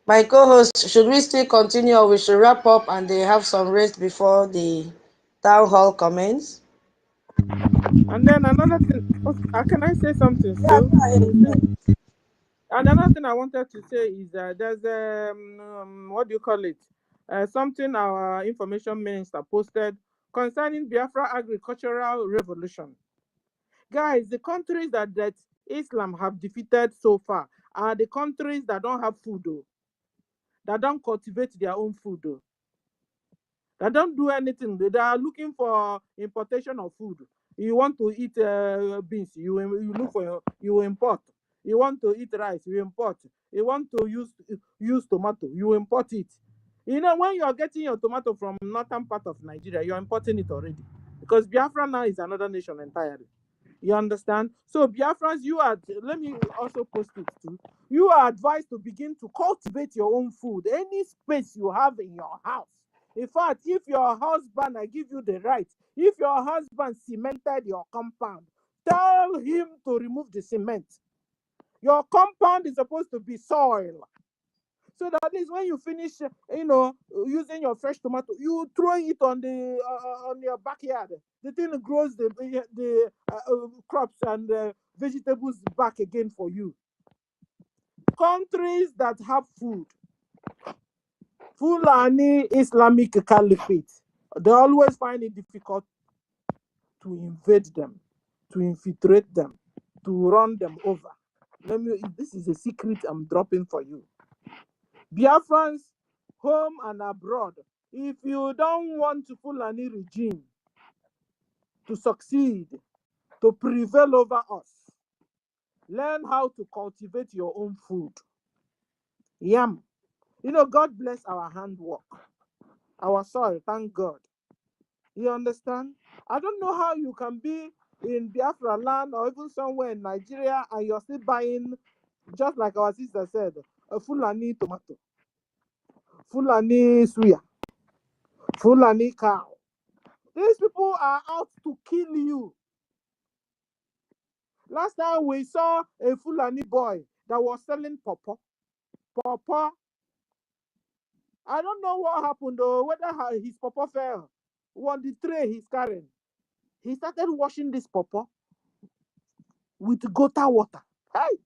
My co-host, should we still continue, or we should wrap up and they have some rest before the town hall commence? And then another thing, can I say something Yeah, still? go ahead. And another thing I wanted to say is there's what do you call it? Something our information minister posted concerning Biafra agricultural revolution. Guys, the countries that Islam have defeated so far are the countries that don't have food, though, that don't cultivate their own food, though. They don't do anything. They are looking for importation of food. You want to eat beans, you look for, you import. You want to eat rice, you import. You want to use tomato, you import it. When you are getting your tomato from northern part of Nigeria, you're importing it already, because Biafra now is another nation entirely. You understand? So Biafrans, let me also post it too. You are advised to begin to cultivate your own food. Any space you have in your house. In fact, if your husband, I give you the right, if your husband cemented your compound, tell him to remove the cement. Your compound is supposed to be soil. So that at least when you finish, using your fresh tomato, you throw it on your backyard. The thing grows the crops and vegetables back again for you. Countries that have food, Fulani Islamic Caliphate, they always find it difficult to invade them, to infiltrate them, to run them over. This is a secret I'm dropping for you. Biafrans, home and abroad, if you don't want Fulani regime to succeed, to prevail over us, learn how to cultivate your own food. Yam. God bless our handwork, our soil, thank God. You understand? I don't know how you can be in Biafra land or even somewhere in Nigeria and you're still buying, just like our sister said, a Fulani tomato, Fulani suya, Fulani cow. These people are out to kill you. Last time we saw a Fulani boy that was selling pawpaw. Pawpaw. I don't know what happened though, whether his pawpaw fell on the tray he's carrying. He started washing this pawpaw with gota water. Hey!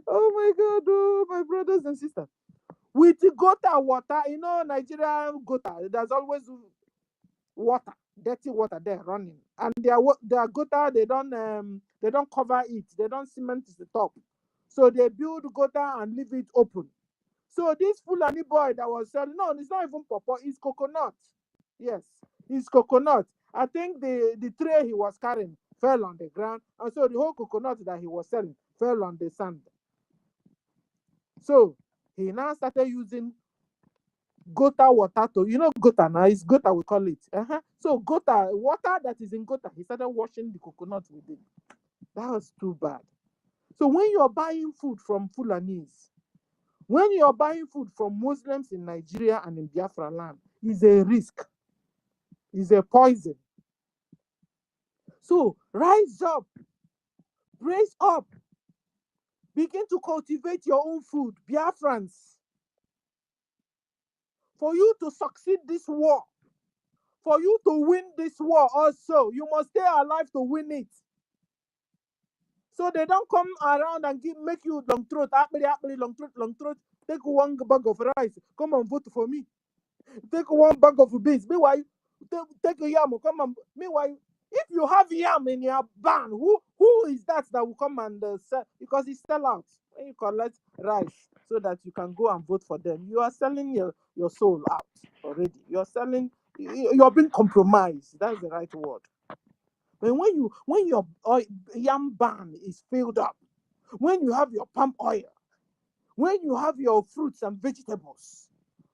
Oh my God, oh, my brothers and sisters. With gota water, you know, Nigerian gota, there's always water, dirty water there running. And their gota, they don't cover it, they don't cement the top. So they build gota and leave it open. So this Fulani boy that was selling, no, it's not even pawpaw, it's coconut. Yes, it's coconut. I think the tray he was carrying fell on the ground, and so the whole coconut that he was selling fell on the sand. So he now started using gota water to, you know, gota now, it's gota we call it. So gota, water that is in gota, he started washing the coconut with it. That was too bad. So when you're buying food from Fulanese, when you're buying food from Muslims in Nigeria and in Biafra land, is a risk, is a poison. So rise up, brace up, begin to cultivate your own food, Biafrans. For you to succeed this war, for you to win this war also, you must stay alive to win it. So they don't come around and make you long throat, long throat, take one bag of rice, come and vote for me. Take one bag of beans, meanwhile, take a yam, come and, meanwhile, if you have yam in your barn, who is that will come and sell? Because it's sell out. When you collect rice so that you can go and vote for them, you are selling your soul out already. You're selling, you're being compromised. That's the right word. But when your yam barn is filled up, when you have your palm oil, when you have your fruits and vegetables,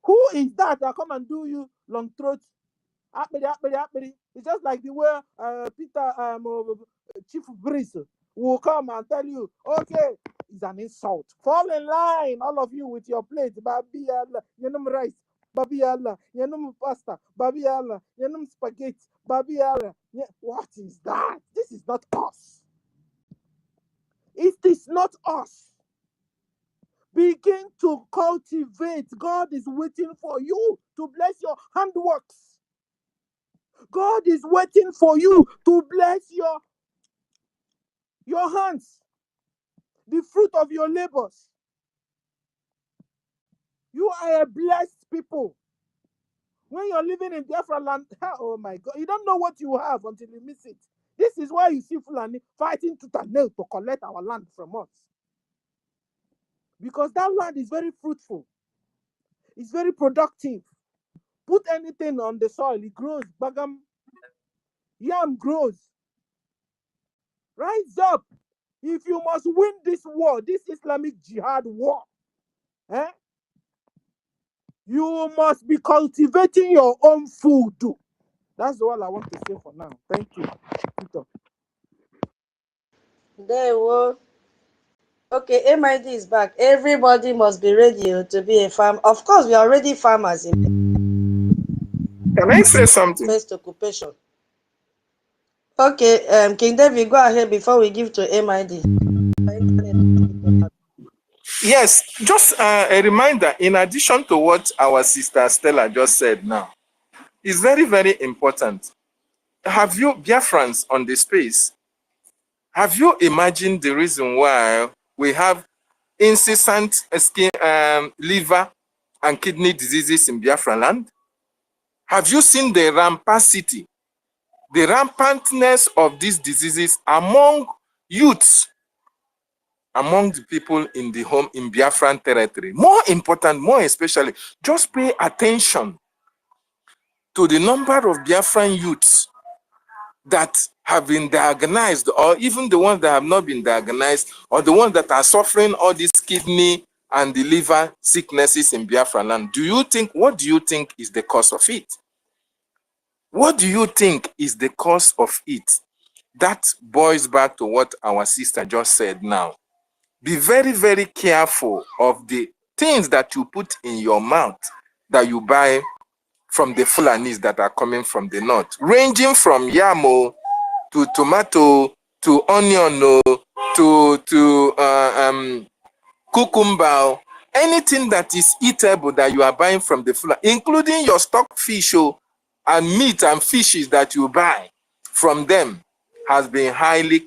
who is that come and do you long throat? It's just like the way Chief Brice will come and tell you, okay, it's an insult. Fall in line, all of you, with your plate. Babi Allah, yenum rice. Babi Allah, yenum pasta. Babi Allah, yenum spaghetti. Babi Allah. What is that? This is not us. It is not us. Begin to cultivate. God is waiting for you to bless your handworks. God is waiting for you to bless your hands, the fruit of your labors. You are a blessed people. When you're living in Biafra land, oh my God, you don't know what you have until you miss it. This is why you see Fulani fighting tooth and nail to collect our land from us. Because that land is very fruitful. It's very productive. Put anything on the soil, it grows. Bagam, yam grows. Rise up. If you must win this war, this Islamic jihad war, you must be cultivating your own food. That's all I want to say for now. Thank you. There we go. Okay, MID is back. Everybody must be ready to be a farmer. Of course, we are already farmers in Can I say something? first occupation. Okay, King David, go ahead before we give to MID. Yes, just a reminder, in addition to what our sister Stella just said now, is very, very important. Have you, Biafrans on the space, have you imagined the reason why we have incessant liver and kidney diseases in Biafra land? Have you seen the rampacity, the rampantness of these diseases among youths, among the people in the home in Biafran territory? More important, more especially, just pay attention to the number of Biafran youths that have been diagnosed, or even the ones that have not been diagnosed, or the ones that are suffering all these kidney and the liver sicknesses in Biafra land. What do you think is the cause of it? What do you think is the cause of it? That boils back to what our sister just said now. Be very, very careful of the things that you put in your mouth that you buy from the Fulanis that are coming from the north, ranging from yamo to tomato to onion to cucumber, anything that is eatable that you are buying from the Fulani, including your stock fish and meat and fishes that you buy from them, has been highly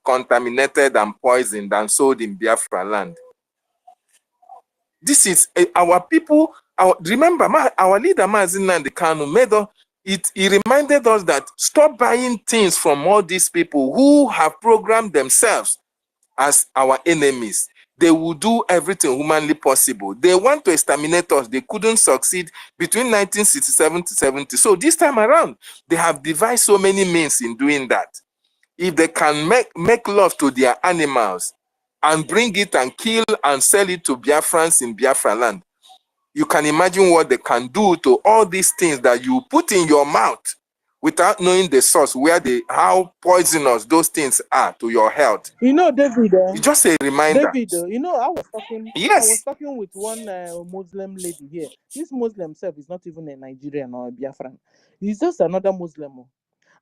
contaminated and poisoned and sold in Biafra land. This is our people. Remember, our leader, NNAMDI KANU, made us. He reminded us that stop buying things from all these people who have programmed themselves as our enemies. They will do everything humanly possible. They want to exterminate us. They couldn't succeed between 1967 to 70. So this time around, they have devised so many means in doing that. If they can make love to their animals and bring it and kill and sell it to Biafrans in Biafra land, you can imagine what they can do to all these things that you put in your mouth without knowing the source, how poisonous those things are to your health. You know, David. It's just a reminder. David, you know, I was talking with one Muslim lady here. This Muslim self is not even a Nigerian or a Biafran. He's just another Muslim.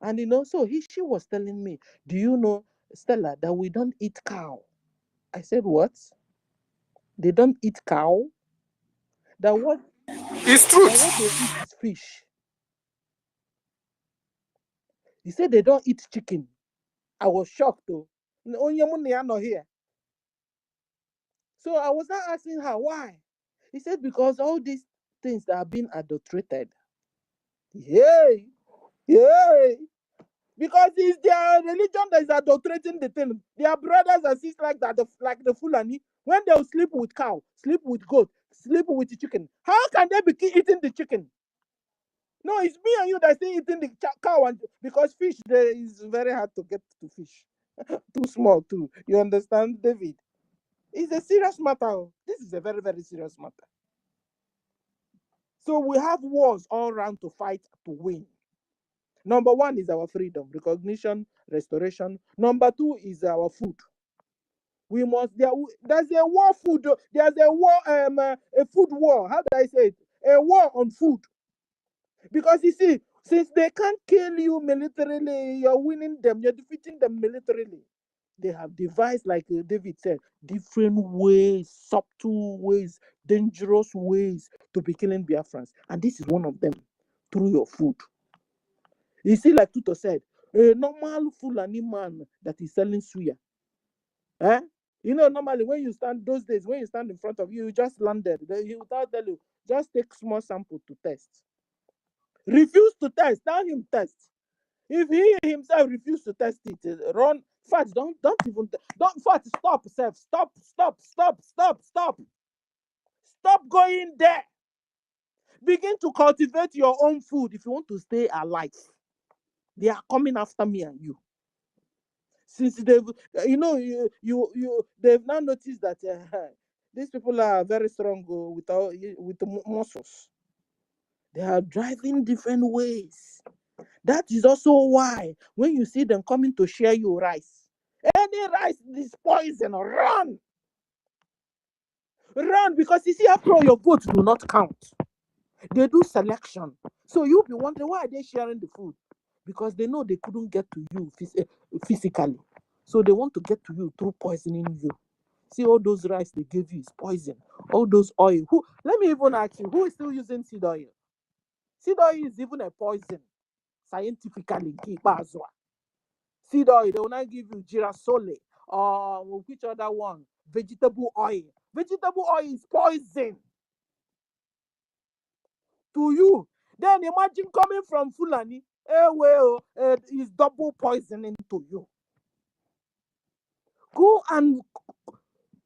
And you know, so she was telling me, do you know, Stella, that we don't eat cow? I said, what? They don't eat cow? That what? It's truth. That what they eat is fish. He said they don't eat chicken. I was shocked though. Not here. So I was not asking her why. He said because all these things that are being adulterated. Yay! Yay! Because it's their religion that is adulterating the thing. Their brothers and sisters like that, like the Fulani, when they'll sleep with cow, sleep with goat, sleep with the chicken. How can they be eating the chicken? No, it's me and you that still eating the cow, and because fish there is very hard to get to fish. Too small too. You understand, David? It's a serious matter. This is a very, very serious matter. So we have wars all around to fight to win. Number one is our freedom, recognition, restoration. Number two is our food. We must there's a war food. There's a war a food war. How do I say it? A war on food. Because you see, since they can't kill you militarily, you're winning them, you're defeating them militarily. They have devised, like David said, different ways, subtle ways, dangerous ways to be killing Biafrans. And this is one of them, through your food. You see, like Tuto said, a normal Fulani man that is selling suya. You know, normally when you stand, those days, when you stand in front of you, you just landed. He will tell you, just take small sample to test. Refuse to test, tell him test. If he himself refuse to test it, run. Fat, don't fat, stop, self. Stop going there. Begin to cultivate your own food if you want to stay alive. They are coming after me and you. Since they've, they've now noticed that these people are very strong with the muscles. They are driving different ways. That is also why when you see them coming to share your rice, any rice is poison, run. Run, because you see, after all, your votes do not count. They do selection. So you'll be wondering, why are they sharing the food? Because they know they couldn't get to you physically. So they want to get to you through poisoning you. See, all those rice they gave you is poison. All those oil. Let me even ask you, who is still using seed oil? Seed oil is even a poison, scientifically. Seed oil, they will not give you girasole or which other one? Vegetable oil. Vegetable oil is poison to you. Then imagine coming from Fulani, is double poisoning to you. Go and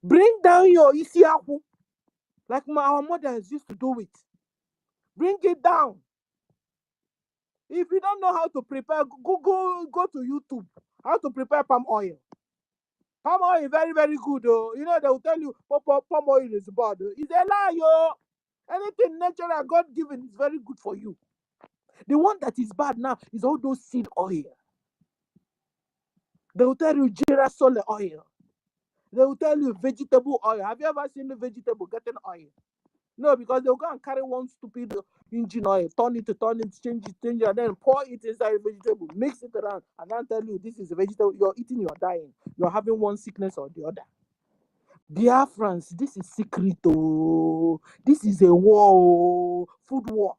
bring down your isiaku, like our mothers used to do it. Bring it down. If you don't know how to prepare, go to YouTube. How to prepare palm oil. Palm oil is very, very good. You know, they will tell you palm oil is bad. It's a lie, yo. Anything natural, God given is very good for you. The one that is bad now is all those seed oil. They will tell you girasole oil. They will tell you vegetable oil. Have you ever seen the vegetable getting oil? No, because they'll go and carry one stupid engine oil, turn it, change it, and then pour it inside a vegetable, mix it around, and then tell you this is a vegetable. You're eating, you're dying. You're having one sickness or the other. Dear friends, this is secret. Oh, this is a war, food war.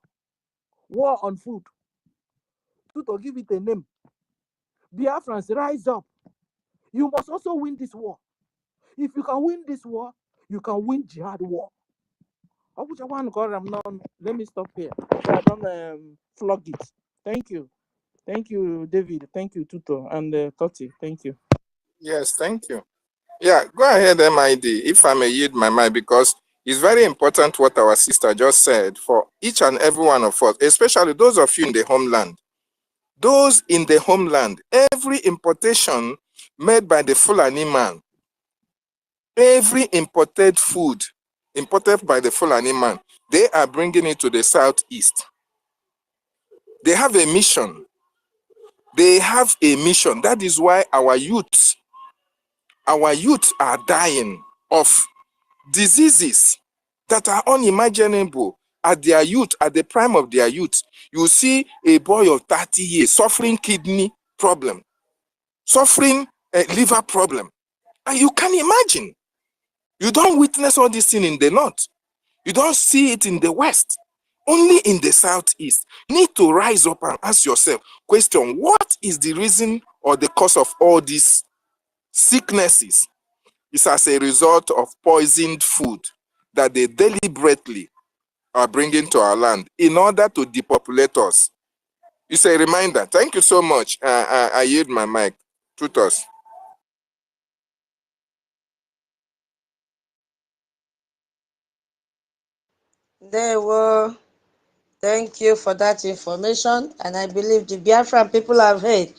War on food. To give it a name. Dear friends, rise up. You must also win this war. If you can win this war, you can win jihad war. Let me stop here so I don't flog it. Thank you. Thank you, David. Thank you, Tuto and Toti. Thank you. Yes, thank you. Yeah, go ahead, MID, if I may yield my mind, because it's very important what our sister just said for each and every one of us, especially those of you in the homeland. Those in the homeland, every importation made by the Fulani man, every imported food imported by the Fulani man, they are bringing it to the southeast. They have a mission. They have a mission. That is why our youth are dying of diseases that are unimaginable at their youth, at the prime of their youth. You see a boy of 30 years suffering kidney problem, suffering a liver problem. And you can imagine. You don't witness all this thing in the north. You don't see it in the west. Only in the southeast. You need to rise up and ask yourself, question, what is the reason or the cause of all these sicknesses? It's as a result of poisoned food that they deliberately are bringing to our land in order to depopulate us. It's a reminder. Thank you so much. I yield my mic. Tutos. There were. Thank you for that information. And I believe the Biafran people have heard.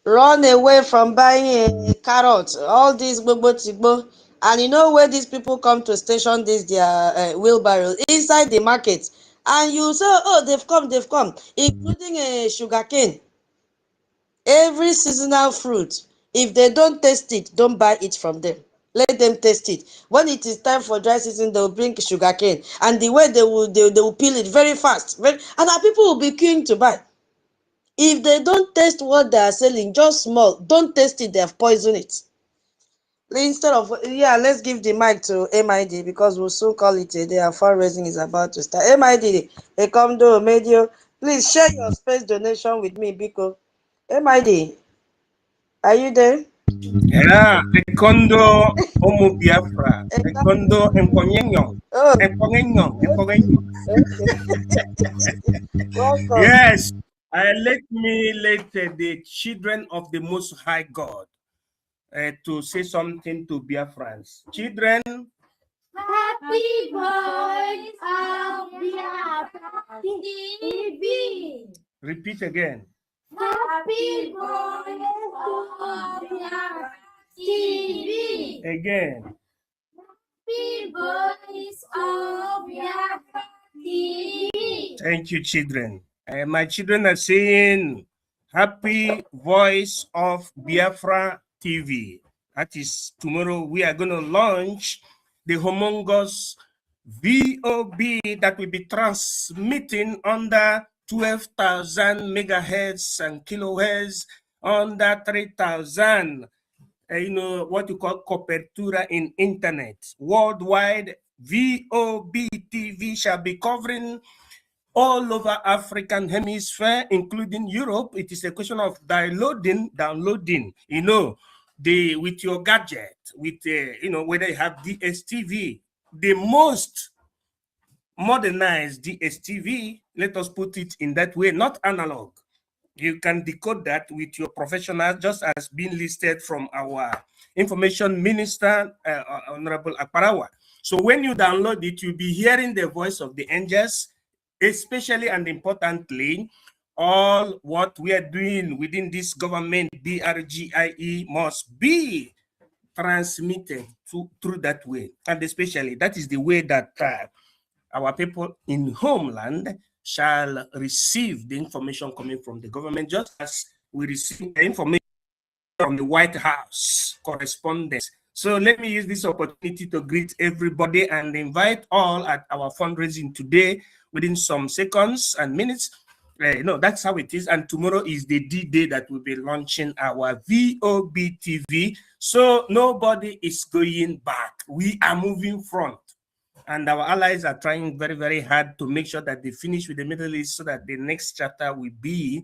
Run away from buying a carrot, all these gbogbo tigbo. And you know where these people come to station this their wheelbarrow? Inside the market. And you say, oh, they've come, including a sugarcane. Every seasonal fruit. If they don't taste it, don't buy it from them. Let them taste it. When it is time for dry season, they will bring sugarcane. And the way they will peel it very fast. And our people will be queuing to buy. If they don't taste what they are selling, just small, don't taste it, they have poisoned it. Instead of, let's give the mic to MID because we'll soon call it a day and fundraising is about to start. MID, Ekomdo, Medio, please share your space donation with me because MID, are you there? Yeah, Ekondo Omo Biafra, Ekondo Emponyenyo, Oh, Emponyenyo. welcome. Yes, let the children of the Most High God to say something to Biafrans. Children, happy voice of Biafra TV. Repeat again. Happy voice of Biafra TV. Again. Happy voice of Biafra TV. Thank you, children. My children are saying, Happy Voice of Biafra TV. That is tomorrow we are going to launch the humongous VOB that will be transmitting under 12,000 megahertz and kilohertz under 3,000. What you call copertura in internet. Worldwide, VOB TV shall be covering all over African hemisphere, including Europe. It is a question of downloading, with your gadget, with, whether you have DSTV, the most modernized DSTV, let us put it in that way, not analog. You can decode that with your professional, just as being listed from our information minister, Honorable Akparawa. So when you download it, you'll be hearing the voice of the angels, especially and importantly, all what we are doing within this government, BRGIE, must be transmitted through that way. And especially, that is the way that our people in homeland shall receive the information coming from the government, just as we receive the information from the White House correspondence. So let me use this opportunity to greet everybody and invite all at our fundraising today within some seconds and minutes. That's how it is. And tomorrow is the D-Day that we'll be launching our VOB TV. So nobody is going back. We are moving front. And our allies are trying very, very hard to make sure that they finish with the Middle East so that the next chapter will be,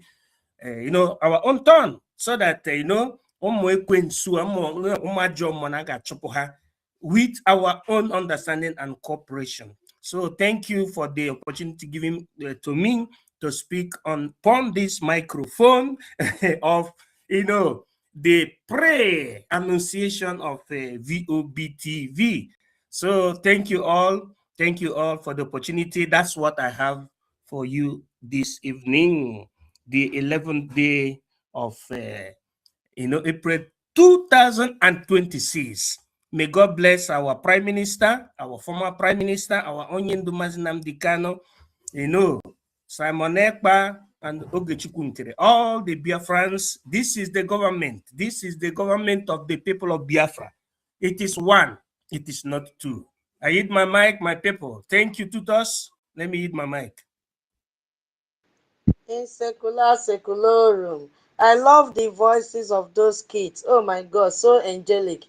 our own turn. So that, with our own understanding and cooperation. So thank you for the opportunity given to me to speak upon this microphone of, the pre-annunciation of VOBTV. So thank you all. Thank you all for the opportunity. That's what I have for you this evening, the 11th day of April 2026. May God bless our Prime Minister, our former Prime Minister, our NNAMDI KANU, Simon Ekpa and Ogechukwu Ntere, all the Biafrans. This is the government. This is the government of the people of Biafra. It is one. It is not two. I hit my mic, my people. Thank you, tutors. Let me hit my mic. In secularum. I love the voices of those kids. Oh my God, so angelic.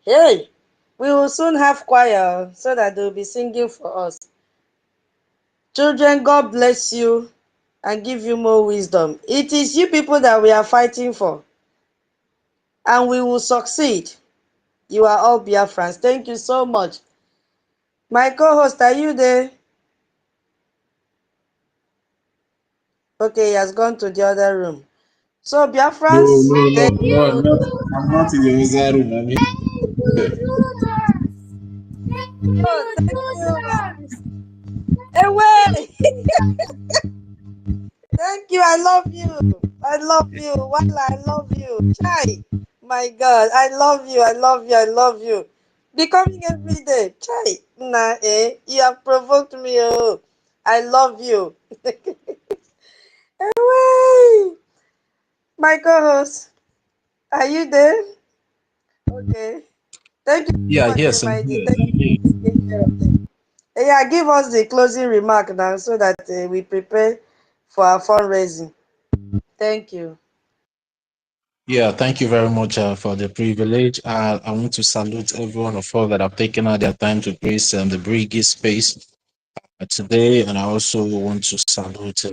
Hey, we will soon have choir so that they'll be singing for us. Children, God bless you and give you more wisdom. It is you people that we are fighting for. And we will succeed. You are all Biafrans. Thank you so much. My co-host, are you there? Okay, he has gone to the other room. So Biafrans, No, I'm not in the other room. I mean, oh, thank you. Away. Thank you. I love you. I love you. Wala, I love you. Chai. My God, I love you. I love you. I love you. Becoming every day. Chai. Nah, you have provoked me. Oh, I love you. Away. My co-host, are you there? Okay. Thank you so much, yes, I'm MID. here. Thank you for taking care of them. Yeah, give us the closing remark now so that we prepare for our fundraising. Thank you. Yeah, thank you very much for the privilege. I want to salute everyone of us that have taken out their time to grace the Briggy space today, and I also want to salute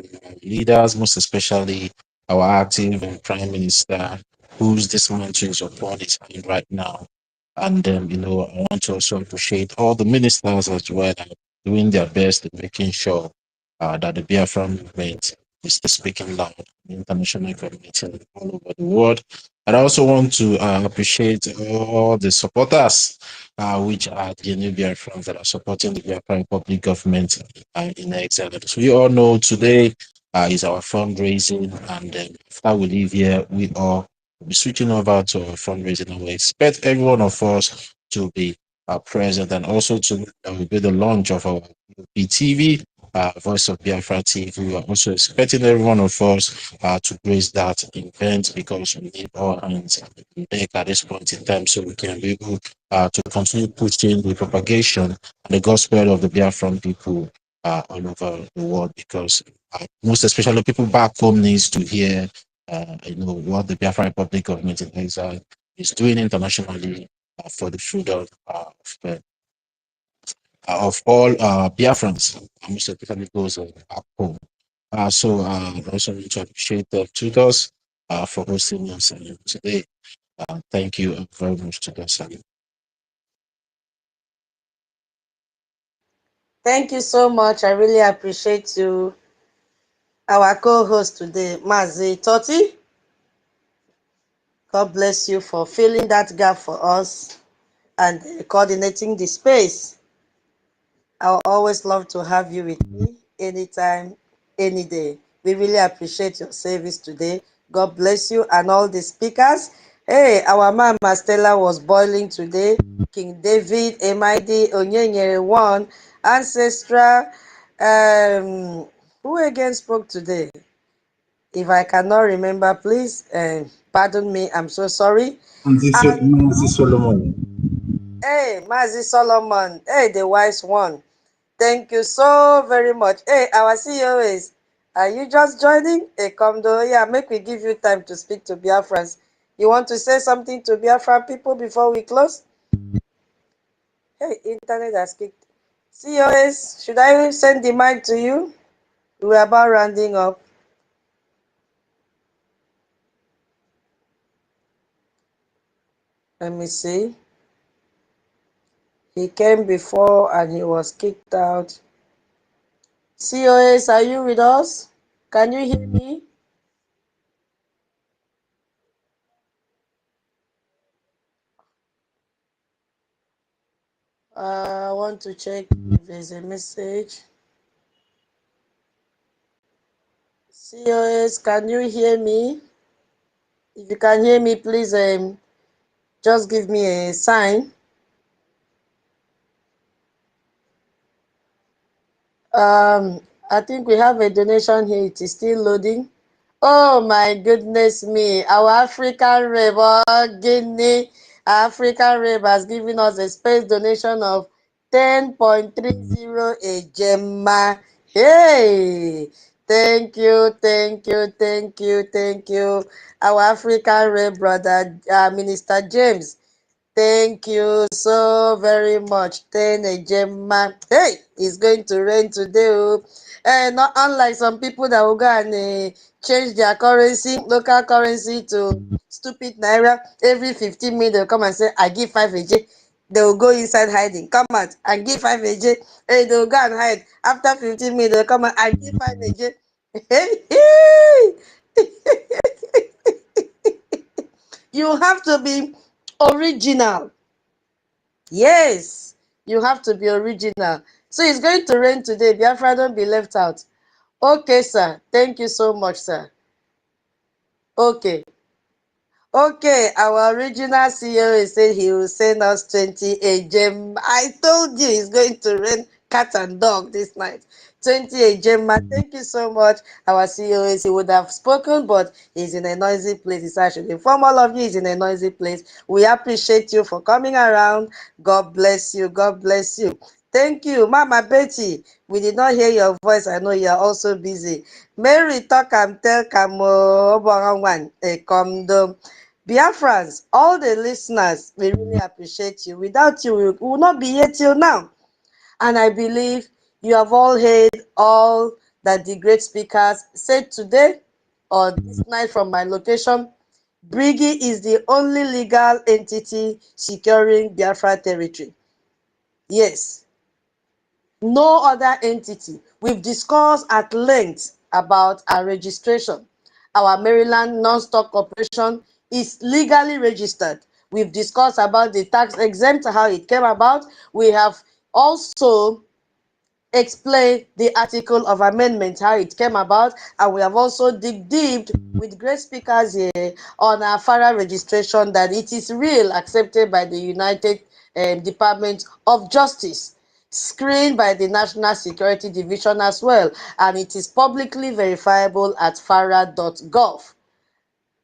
leaders, most especially our active and Prime Minister, whose this mantle is upon his hand right now. And I want to also appreciate all the ministers as well, doing their best in making sure that the Biafran movement is speaking loud in the international community and all over the world. And I also want to appreciate all the supporters, which are the new Biafrans that are supporting the Biafran Republic government in exile. So we all know today is our fundraising, and after we leave here, we all will be switching over to our fundraising, and we expect every one of us to be present, and also to will be the launch of our BTV, Voice of Biafra TV. We are also expecting every one of us to grace that event because we need all hands on deck at this point in time so we can be able to continue pushing the propagation and the gospel of the Biafran people all over the world, because most especially people back home needs to hear what the Biafra Republic government in exile is doing internationally for the freedom of all Biafrans, most especially those back home. So I also want to appreciate the tutors for hosting us today. Thank you very much to us. Thank you so much. I really appreciate you. Our co-host today, Mazi Toti. God bless you for filling that gap for us and coordinating the space. I always love to have you with me anytime, any day. We really appreciate your service today. God bless you and all the speakers. Hey, our mama Stella was boiling today. King David, MID, Onyenyere One, Ancestral, Who again spoke today? If I cannot remember, please pardon me. I'm so sorry. Mazi Solomon. Hey, Mazi Solomon. Hey, the wise one. Thank you so very much. Hey, our CEO is. Are you just joining? Hey, come do. Yeah, make we give you time to speak to Biafrans. You want to say something to Biafran people before we close? Hey, internet has kicked. COS, should I send the mic to you? We're about rounding up. Let me see. He came before and he was kicked out. COS, are you with us? Can you hear me? I want to check if there's a message. COS, can you hear me? If you can hear me, please just give me a sign. I think we have a donation here. It is still loading. Oh my goodness me. Our African Reb, Guinea, African Reb has given us a space donation of 10.30 a gemma. Hey, thank you, thank you, thank you, thank you. Our African Reb brother, Minister James. Thank you so very much. 10 a gemma. Hey, it's going to rain today. Not unlike some people that will go and change their currency, local currency to stupid naira. Every 15 minutes, they'll come and say, I give 5 AJ. They will go inside hiding. Come out and give 5 AJ. Hey, they'll go and hide. After 15 minutes, they'll come out and give 5 AJ. Hey, you have to be original. Yes, you have to be original. So it's going to rain today. Biafra, don't be left out. Okay, sir. Thank you so much, sir. Okay. Okay, our original CEO said he will send us 28 gem. I told you it's going to rain cat and dog this night. 28 gem. Thank you so much. Our CEO is, he would have spoken, but he's in a noisy place. He's actually inform all of you he's in a noisy place. We appreciate you for coming around. God bless you. God bless you. Thank you, Mama Betty. We did not hear your voice. I know you are also busy. Mary talk and tell Kamo one come. Biafrans, all the listeners, we really appreciate you. Without you, we will not be here till now. And I believe you have all heard all that the great speakers said today or this night from my location. Brigi is the only legal entity securing Biafra territory. Yes. No other entity. We've discussed at length about our registration. Our Maryland non-stock corporation is legally registered. We've discussed about the tax exempt, how it came about. We have also explained the article of amendment, how it came about, and we have also dig deep with great speakers here on our FARA registration that it is real, accepted by the United Department of Justice, screened by the National Security Division as well, and it is publicly verifiable at fara.gov.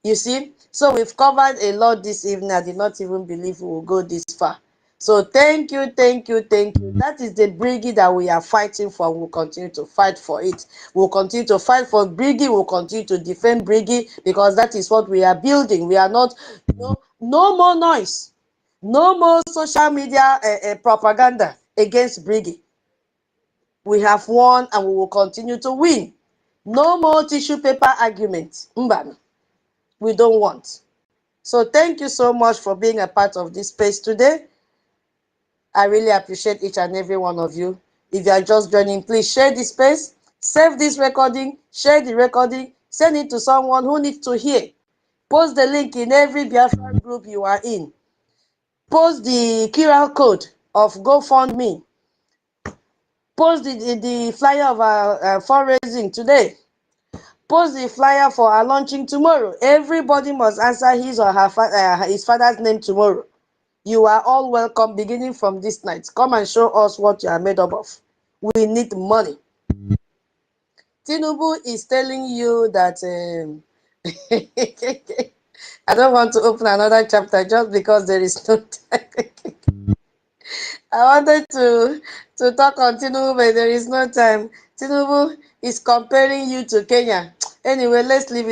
You see, so we've covered a lot this evening. I did not even believe we will go this far. So thank you, thank you, thank you. That is the Brigi that we are fighting for. We'll continue to fight for it. We'll continue to fight for Brigi. We'll continue to defend Brigi because that is what we are building. We are not, no more noise. No more social media propaganda against Brigi. We have won and we will continue to win. No more tissue paper arguments. Mbana. We don't want. So thank you so much for being a part of this space today. I really appreciate each and every one of you. If you are just joining, please share this space, save this recording, share the recording, send it to someone who needs to hear. Post the link in every Biafra group you are in. Post the QR code of GoFundMe. Post the flyer of our fundraising today. Post the flyer for our launching tomorrow. Everybody must answer his or her his father's name tomorrow. You are all welcome beginning from this night. Come and show us what you are made up of. We need money. Tinubu is telling you that I don't want to open another chapter just because there is no time. I wanted to talk on Tinubu, but there is no time. Tinubu is comparing you to Kenya. Anyway, let's leave it.